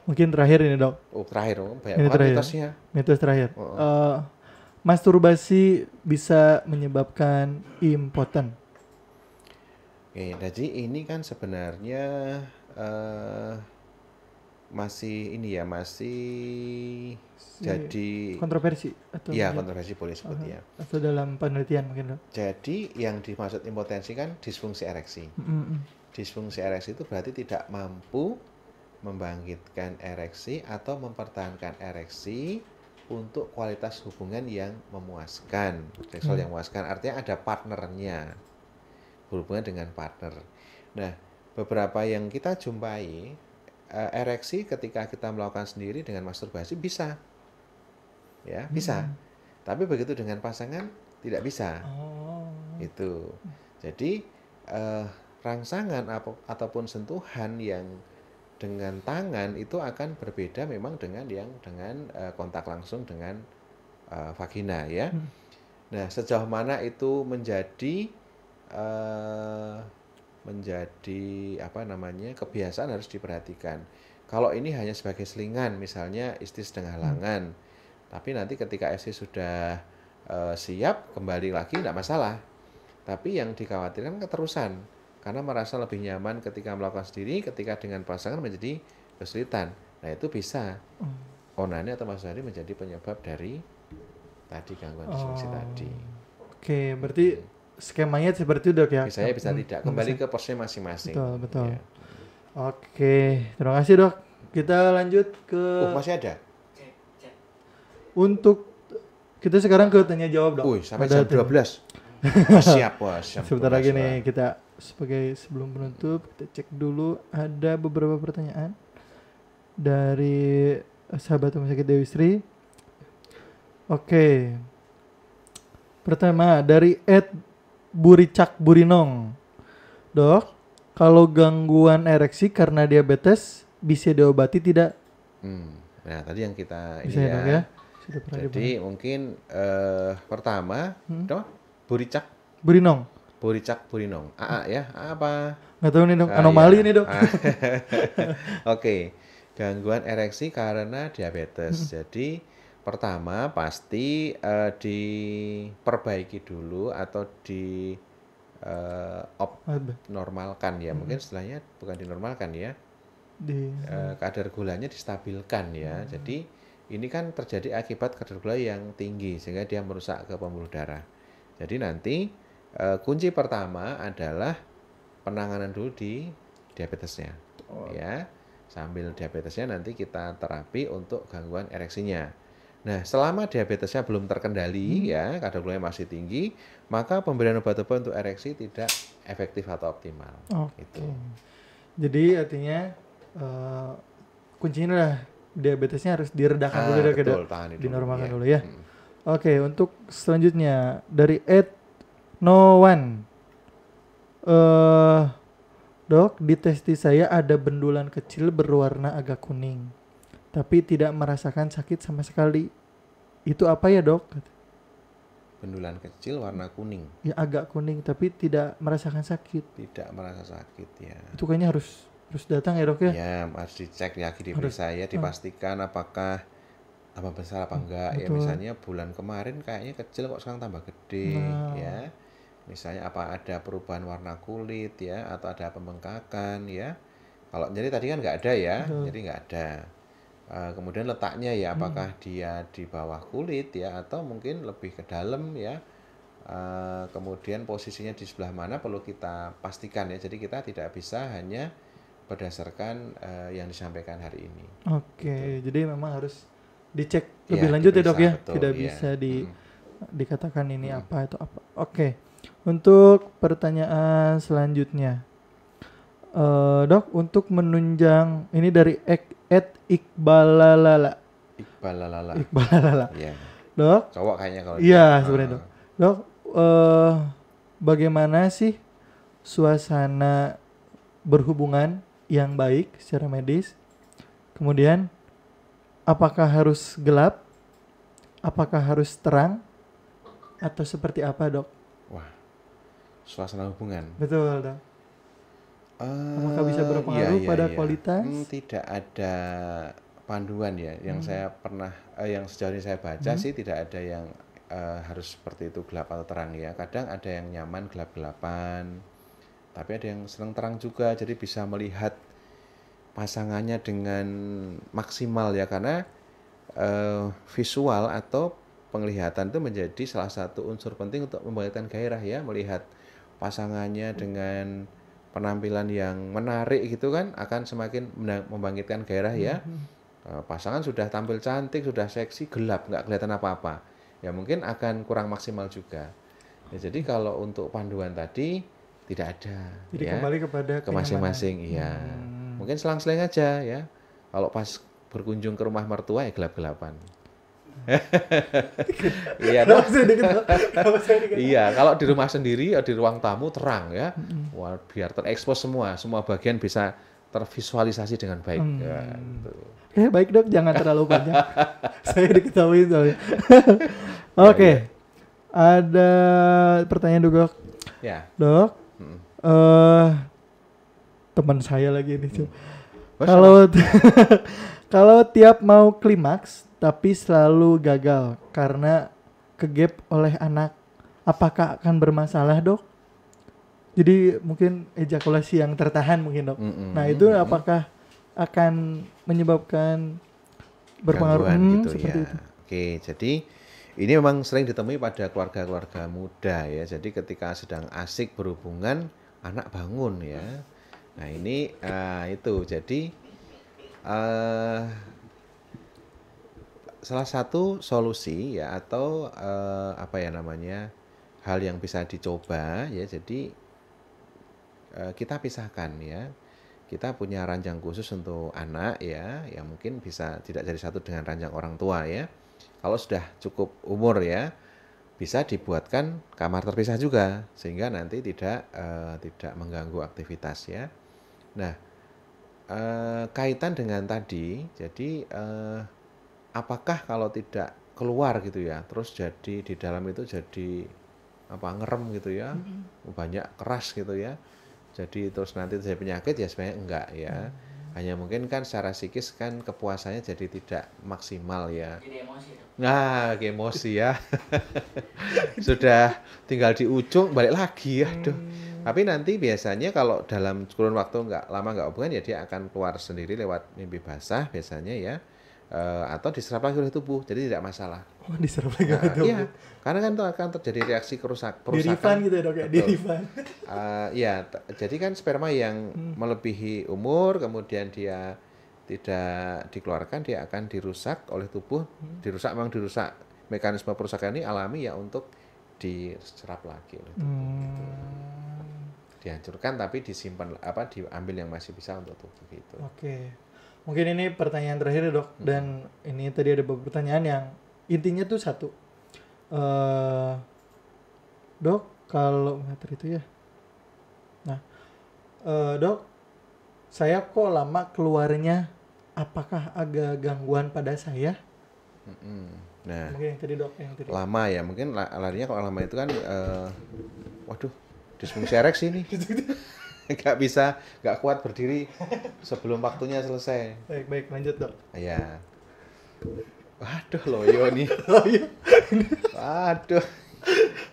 mungkin terakhir ini dok. Terakhir. Banyak banget mitosnya. Mitos terakhir. Masturbasi bisa menyebabkan impoten. Oke, jadi ini kan sebenarnya masih jadi kontroversi atau kontroversi boleh sebut ya. Atau dalam penelitian mungkin. Jadi yang dimaksud impotensi kan disfungsi ereksi. Disfungsi ereksi itu berarti tidak mampu membangkitkan ereksi atau mempertahankan ereksi untuk kualitas hubungan yang memuaskan, seksual yang memuaskan. Artinya ada partnernya, berhubungan dengan partner. Nah, beberapa yang kita jumpai ereksi ketika kita melakukan sendiri dengan masturbasi bisa, ya bisa. Tapi begitu dengan pasangan tidak bisa. Itu. Jadi rangsangan ataupun sentuhan yang dengan tangan itu akan berbeda memang dengan yang dengan kontak langsung dengan vagina ya. Nah, sejauh mana itu menjadi apa namanya kebiasaan harus diperhatikan. Kalau ini hanya sebagai selingan, misalnya istri sedang halangan, tapi nanti ketika istri sudah siap kembali lagi tidak masalah. Tapi yang dikhawatirkan keterusan, karena merasa lebih nyaman ketika melakukan sendiri, ketika dengan pasangan menjadi kesulitan. Nah itu bisa onani atau masturbasi menjadi penyebab dari tadi gangguan disfungsi tadi. Oke, berarti skemanya seperti itu dok ya? Bisa ya, bisa tidak. Kembali ke porsinya masing-masing. Betul. Ya. Oke, terima kasih dok. Kita lanjut ke... masih ada? Untuk kita sekarang ke tanya jawab dok. Sampai jam 12. Siap. Sebentar lagi nih kita sebagai sebelum penutup kita cek dulu ada beberapa pertanyaan dari sahabat rumah sakit Dewi Sri. Oke. Pertama dari Ed Buricak Burinong. Dok, kalau gangguan ereksi karena diabetes bisa diobati tidak? Nah, tadi yang kita bisa ini ya. Dok, ya? Jadi mungkin pertama, Buricak Burinong. AA ya. Apa? Nggak tahu nih dok, anomali nih dok. Oke. Gangguan ereksi karena diabetes. Jadi pertama pasti diperbaiki dulu atau normalkan ya. Mungkin istilahnya bukan dinormalkan ya. Kadar gulanya distabilkan ya. Jadi ini kan terjadi akibat kadar gula yang tinggi sehingga dia merusak ke pembuluh darah. Jadi nanti kunci pertama adalah penanganan dulu di diabetesnya. Ya. Sambil diabetesnya nanti kita terapi untuk gangguan ereksinya. Nah, selama diabetesnya belum terkendali ya, kadar gulanya masih tinggi, maka pemberian obat-obat untuk ereksi tidak efektif atau optimal. Gitu. Jadi artinya kuncinya adalah diabetesnya harus diredakan dulu ya, betul, dinormalkan dulu ya. Oke, untuk selanjutnya dari Ed No1. Dok, di testis saya ada bendulan kecil berwarna agak kuning, tapi tidak merasakan sakit sama sekali. Itu apa ya dok? Bendulan kecil warna kuning. Ya agak kuning, tapi tidak merasakan sakit. Tidak merasa sakit ya. Itu kayaknya harus datang ya dok ya? Ya, harus dicek lagi, diperiksa ya, dipastikan apakah tambah besar apa enggak. Ya misalnya bulan kemarin kayaknya kecil kok sekarang tambah gede ya. Misalnya apa ada perubahan warna kulit ya, atau ada pembengkakan ya. Kalau jadi tadi kan nggak ada ya, jadi nggak ada. Kemudian letaknya ya, apakah dia di bawah kulit ya, atau mungkin lebih ke dalam ya. Kemudian posisinya di sebelah mana perlu kita pastikan ya. Jadi kita tidak bisa hanya berdasarkan yang disampaikan hari ini. Oke, jadi memang harus dicek lebih lanjut ya dok ya. Betul, tidak bisa dikatakan ini apa itu apa. Oke. Untuk pertanyaan selanjutnya, dok, untuk menunjang ini dari Iqbalalala. Ya. Dok, cowok kayaknya kalau sebenarnya dok, bagaimana sih suasana berhubungan yang baik secara medis? Kemudian apakah harus gelap? Apakah harus terang? Atau seperti apa dok? Wah, suasana hubungan. Betul dok. Apakah bisa berpengaruh pada kualitas? Tidak ada panduan ya. Yang saya pernah, yang sejauh ini saya baca sih tidak ada yang harus seperti itu gelap atau terang ya. Kadang ada yang nyaman gelap-gelapan, tapi ada yang senang terang juga. Jadi bisa melihat pasangannya dengan maksimal ya, karena visual atau penglihatan itu menjadi salah satu unsur penting untuk membangkitkan gairah ya, melihat pasangannya dengan penampilan yang menarik gitu kan akan semakin membangkitkan gairah ya. Pasangan sudah tampil cantik, sudah seksi, gelap, nggak kelihatan apa-apa, ya mungkin akan kurang maksimal juga. Ya, jadi kalau untuk panduan tadi tidak ada. Jadi ya, kembali kepada ke masing-masing, iya. Mungkin selang-seling aja ya. Kalau pas berkunjung ke rumah mertua ya gelap-gelapan. Iya, Kenapa saya diketahui? Kenapa saya diketahui? iya, kalau di rumah sendiri, di ruang tamu terang ya, wah, biar terekspos semua bagian bisa tervisualisasi dengan baik. Ya, Hmm. itu. Baik dok, jangan terlalu panjang. Saya diketahui soalnya. Ya, Oke, ya, ada pertanyaan dok. ya. Dok, Mm. eh teman saya lagi ini tuh. Wah, Kalau siapa? kalau tiap mau klimaks tapi selalu gagal karena kegap oleh anak, apakah akan bermasalah dok? Jadi mungkin ejakulasi yang tertahan mungkin dok. Mm-mm, Nah itu mm-mm. apakah akan menyebabkan berpengaruh Gangguan gitu seperti ya. itu? Oke, jadi ini memang sering ditemui pada keluarga-keluarga muda ya. Jadi ketika sedang asik berhubungan, anak bangun ya. Nah ini itu. Jadi eh, salah satu solusi ya atau apa ya namanya hal yang bisa dicoba ya. Jadi kita pisahkan ya. Kita punya ranjang khusus untuk anak ya, yang mungkin bisa tidak jadi satu dengan ranjang orang tua ya. Kalau sudah cukup umur ya, bisa dibuatkan kamar terpisah juga sehingga nanti tidak mengganggu aktivitas ya. Nah, kaitan dengan tadi, jadi apakah kalau tidak keluar gitu ya, terus jadi di dalam itu jadi apa ngerem gitu ya, banyak keras gitu ya. Jadi terus nanti terjadi penyakit ya sebenarnya enggak ya. Hanya mungkin kan secara psikis kan kepuasannya jadi tidak maksimal ya. Jadi emosi dok. Nah, emosi ya. Sudah tinggal di ujung balik lagi ya. Aduh. Tapi nanti biasanya kalau dalam kurun waktu nggak lama nggak hubungan ya dia akan keluar sendiri lewat mimpi basah biasanya ya. Atau diserap lagi oleh tubuh. Jadi tidak masalah. Oh diserap lagi Nah, itu. iya, karena kan itu akan terjadi reaksi Di kerusakan. refund gitu ya dok ya, di Betul. refund. Ya, jadi kan sperma yang melebihi umur, kemudian dia tidak dikeluarkan, dia akan dirusak oleh tubuh. Dirusak memang dirusak. Mekanisme perusakan ini alami ya untuk diserap lagi oleh tubuh. Gitu. Dihancurkan tapi disimpan apa diambil yang masih bisa untuk tubuh gitu. Oke. Mungkin ini pertanyaan terakhir ya, dok. Dan ini tadi ada beberapa pertanyaan yang intinya tuh satu. eh Dok, kalau materi itu ya. Nah, dok, saya kok lama keluarnya, apakah agak gangguan pada saya? Nah, Mungkin yang tadi dok, yang tadi. lama ya, mungkin larinya kalau lama itu kan waduh, disfungsi ereksi nih. Nggak kuat berdiri sebelum waktunya selesai. Baik, lanjut dok. Ya, waduh loyo nih. Oh iya, Waduh,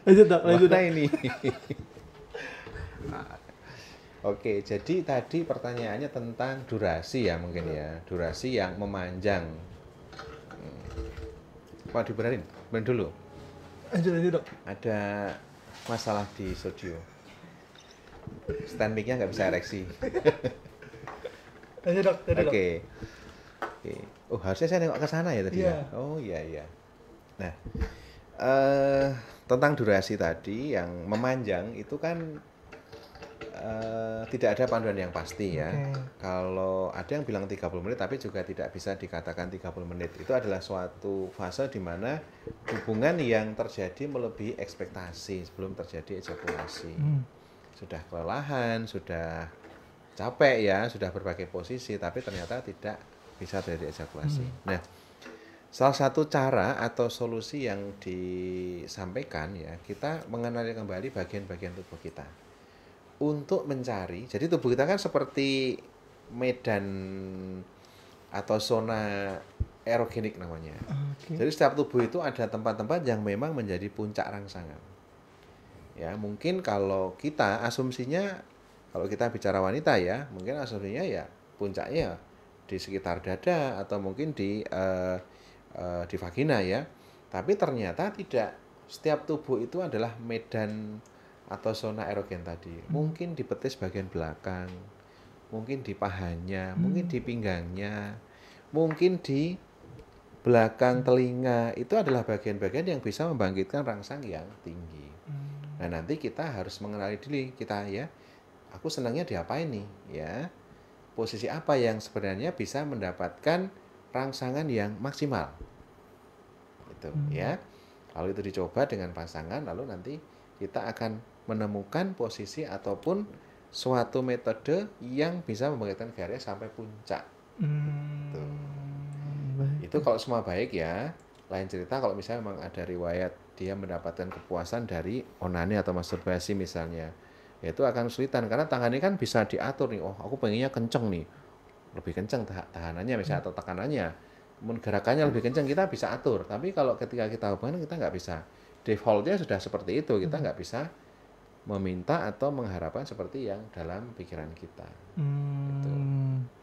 lanjut dok. mana ini? Oke, jadi tadi pertanyaannya tentang durasi ya mungkin ya. Durasi yang memanjang. Apa dibenerin? Benerin dulu. Lanjut dok. Ada masalah di studio. Stand mic-nya nggak bisa ereksi. Lanjut dok, tadi dok. Oke. Oke. Oh, harusnya saya nengok ke sana ya tadi Iya. ya. Oh, iya. Nah, tentang durasi tadi yang memanjang itu kan tidak ada panduan yang pasti ya. Oke. Kalau ada yang bilang 30 menit tapi juga tidak bisa dikatakan 30 menit. Itu adalah suatu fase di mana hubungan yang terjadi melebihi ekspektasi sebelum terjadi ejakulasi. Sudah kelelahan, sudah capek ya, sudah berbagai posisi tapi ternyata tidak bisa terjadi ejakulasi. Nah, salah satu cara atau solusi yang disampaikan ya, kita mengenali kembali bagian-bagian tubuh kita. Untuk mencari, jadi tubuh kita kan seperti medan atau zona erogenik namanya. Oke. Jadi setiap tubuh itu ada tempat-tempat yang memang menjadi puncak rangsangan. Ya, mungkin kalau kita asumsinya, kalau kita bicara wanita ya, mungkin asumsinya ya puncaknya di sekitar dada atau mungkin di vagina ya. Tapi ternyata tidak. Setiap tubuh itu adalah medan atau zona erogen tadi. Mungkin di betis bagian belakang, mungkin di pahanya, mungkin di pinggangnya, mungkin di belakang telinga. Itu adalah bagian-bagian yang bisa membangkitkan rangsang yang tinggi. Nah, nanti kita harus mengenali diri kita ya. Aku senangnya diapain nih ya? Posisi apa yang sebenarnya bisa mendapatkan rangsangan yang maksimal? gitu ya. Kalau itu dicoba dengan pasangan, lalu nanti kita akan menemukan posisi ataupun suatu metode yang bisa membangkitkan gairah sampai puncak. Tuh. Itu kalau semua baik ya. Lain cerita kalau misalnya memang ada riwayat dia mendapatkan kepuasan dari onani atau masturbasi misalnya, ya itu akan kesulitan karena tangannya kan bisa diatur nih. Oh, aku pengennya kenceng nih, lebih kenceng tahanannya misalnya atau tekanannya, gerakannya lebih kenceng, kita bisa atur. Tapi kalau ketika kita hubungan kita nggak bisa. Defaultnya sudah seperti itu, kita nggak bisa meminta atau mengharapkan seperti yang dalam pikiran kita. Gitu.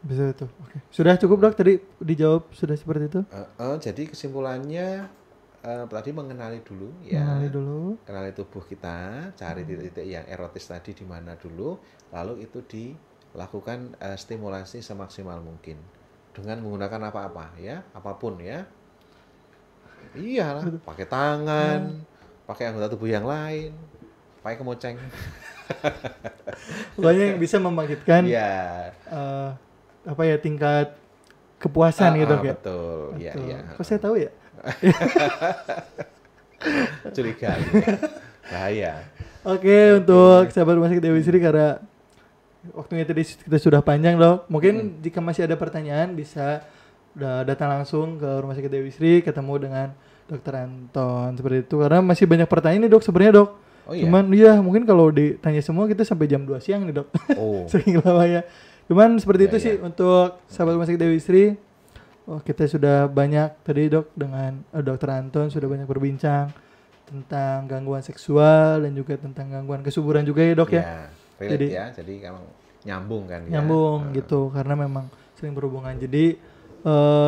Bisa itu. Oke. Sudah cukup dok tadi dijawab sudah seperti itu. Jadi kesimpulannya tadi mengenali dulu ya. Kenali tubuh kita, cari titik-titik yang erotis tadi di mana dulu, lalu itu dilakukan stimulasi semaksimal mungkin dengan menggunakan apa-apa ya, apapun ya. Iyalah, pakai tangan, pakai anggota tubuh yang lain, pakai kemoceng. Pokoknya yang bisa membangkitkan tingkat kepuasan gitu ya. Betul. Iya. Kok saya tahu ya? Curiga. Bahaya. Oke, untuk sahabat Rumah Sakit Dewi Sri, karena waktunya tadi kita sudah panjang dok. Mungkin jika masih ada pertanyaan bisa datang langsung ke Rumah Sakit Dewi Sri, ketemu dengan Dr. Anton seperti itu. Karena masih banyak pertanyaan nih dok sebenarnya dok. Oh, iya? Cuman mungkin kalau ditanya semua kita sampai jam 2 siang nih dok. Saking lamanya. Cuman seperti itu sih untuk sahabat Rumah Sakit Dewi Sri. Kita sudah banyak tadi dok dengan Dr. Anton sudah banyak berbincang tentang gangguan seksual dan juga tentang gangguan kesuburan juga ya dok ya. Jadi emang nyambung kan ya. Nyambung gitu karena memang sering berhubungan. Jadi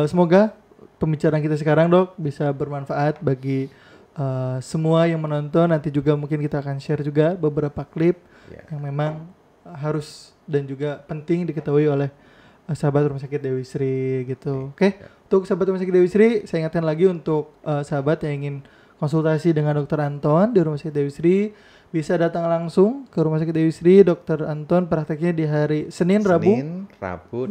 semoga pembicaraan kita sekarang dok bisa bermanfaat bagi semua yang menonton. Nanti juga mungkin kita akan share juga beberapa klip yang memang harus dan juga penting diketahui oleh sahabat Rumah Sakit Dewi Sri gitu. Oke. Untuk sahabat Rumah Sakit Dewi Sri, saya ingatkan lagi untuk sahabat yang ingin konsultasi dengan Dr. Anton di Rumah Sakit Dewi Sri, bisa datang langsung ke Rumah Sakit Dewi Sri. Dr. Anton prakteknya di hari Senin, Rabu,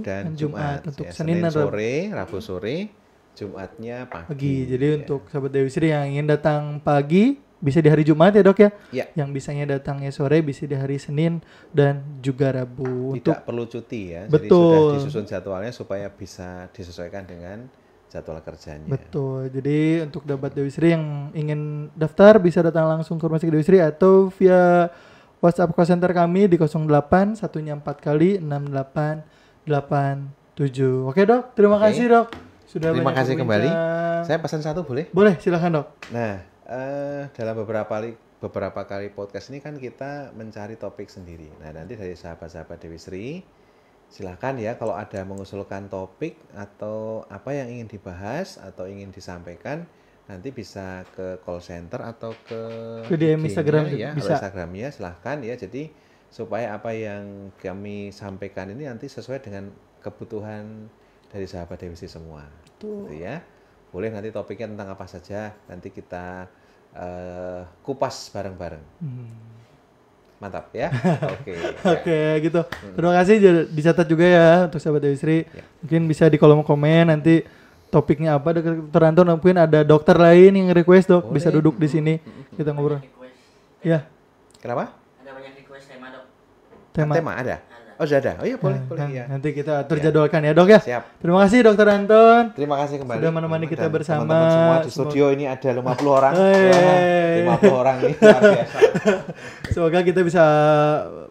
dan Jumat. Untuk Senin dan sore, Rabu sore, Jumatnya pagi. Jadi untuk sahabat Dewi Sri yang ingin datang pagi bisa di hari Jumat ya dok ya. Yang bisanya datangnya sore bisa di hari Senin dan juga Rabu. Tidak perlu cuti ya. Betul. Jadi sudah disusun jadwalnya supaya bisa disesuaikan dengan jadwal kerjanya. Betul. Jadi untuk sahabat Dewi Sri yang ingin daftar bisa datang langsung ke Rumah Sakit Dewi Sri atau via WhatsApp call center kami di 08 1-nya 4 kali 6887. Oke dok, terima kasih dok. Terima kasih kembali. Saya pesan satu boleh? Boleh, silakan dok. Nah, dalam beberapa kali podcast ini kan kita mencari topik sendiri. Nah, nanti dari sahabat-sahabat Dewi Sri, silakan ya kalau ada mengusulkan topik atau apa yang ingin dibahas atau ingin disampaikan, nanti bisa ke call center atau ke DM Instagram ya, bisa. Instagramnya silahkan ya. Jadi supaya apa yang kami sampaikan ini nanti sesuai dengan kebutuhan dari sahabat Dewi Sri semua. Gitu ya. Boleh nanti topiknya tentang apa saja, nanti kita kupas bareng-bareng. Mantap ya. Oke, gitu. Terima kasih, dicatat juga ya untuk sahabat Dewi Sri. Mungkin bisa di kolom komen nanti topiknya apa. Dr. Anton mungkin ada dokter lain yang request dok. Boleh. Bisa duduk di sini kita ngobrol. Ya. Kenapa? Ada banyak request tema dok. Tema ada? Oh sudah ada. Oh iya boleh ya. Nanti kita terjadwalkan ya dok ya. Siap. Terima kasih Dr. Anton. Terima kasih kembali. Sudah menemani kita bersama. Teman-teman semua di studio ini ada 50 orang. 50 orang ini luar biasa. Semoga kita bisa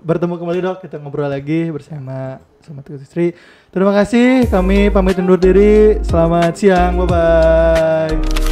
bertemu kembali dok. Kita ngobrol lagi bersama Dewi Sri. Terima kasih. Kami pamit undur diri. Selamat siang. Bye bye.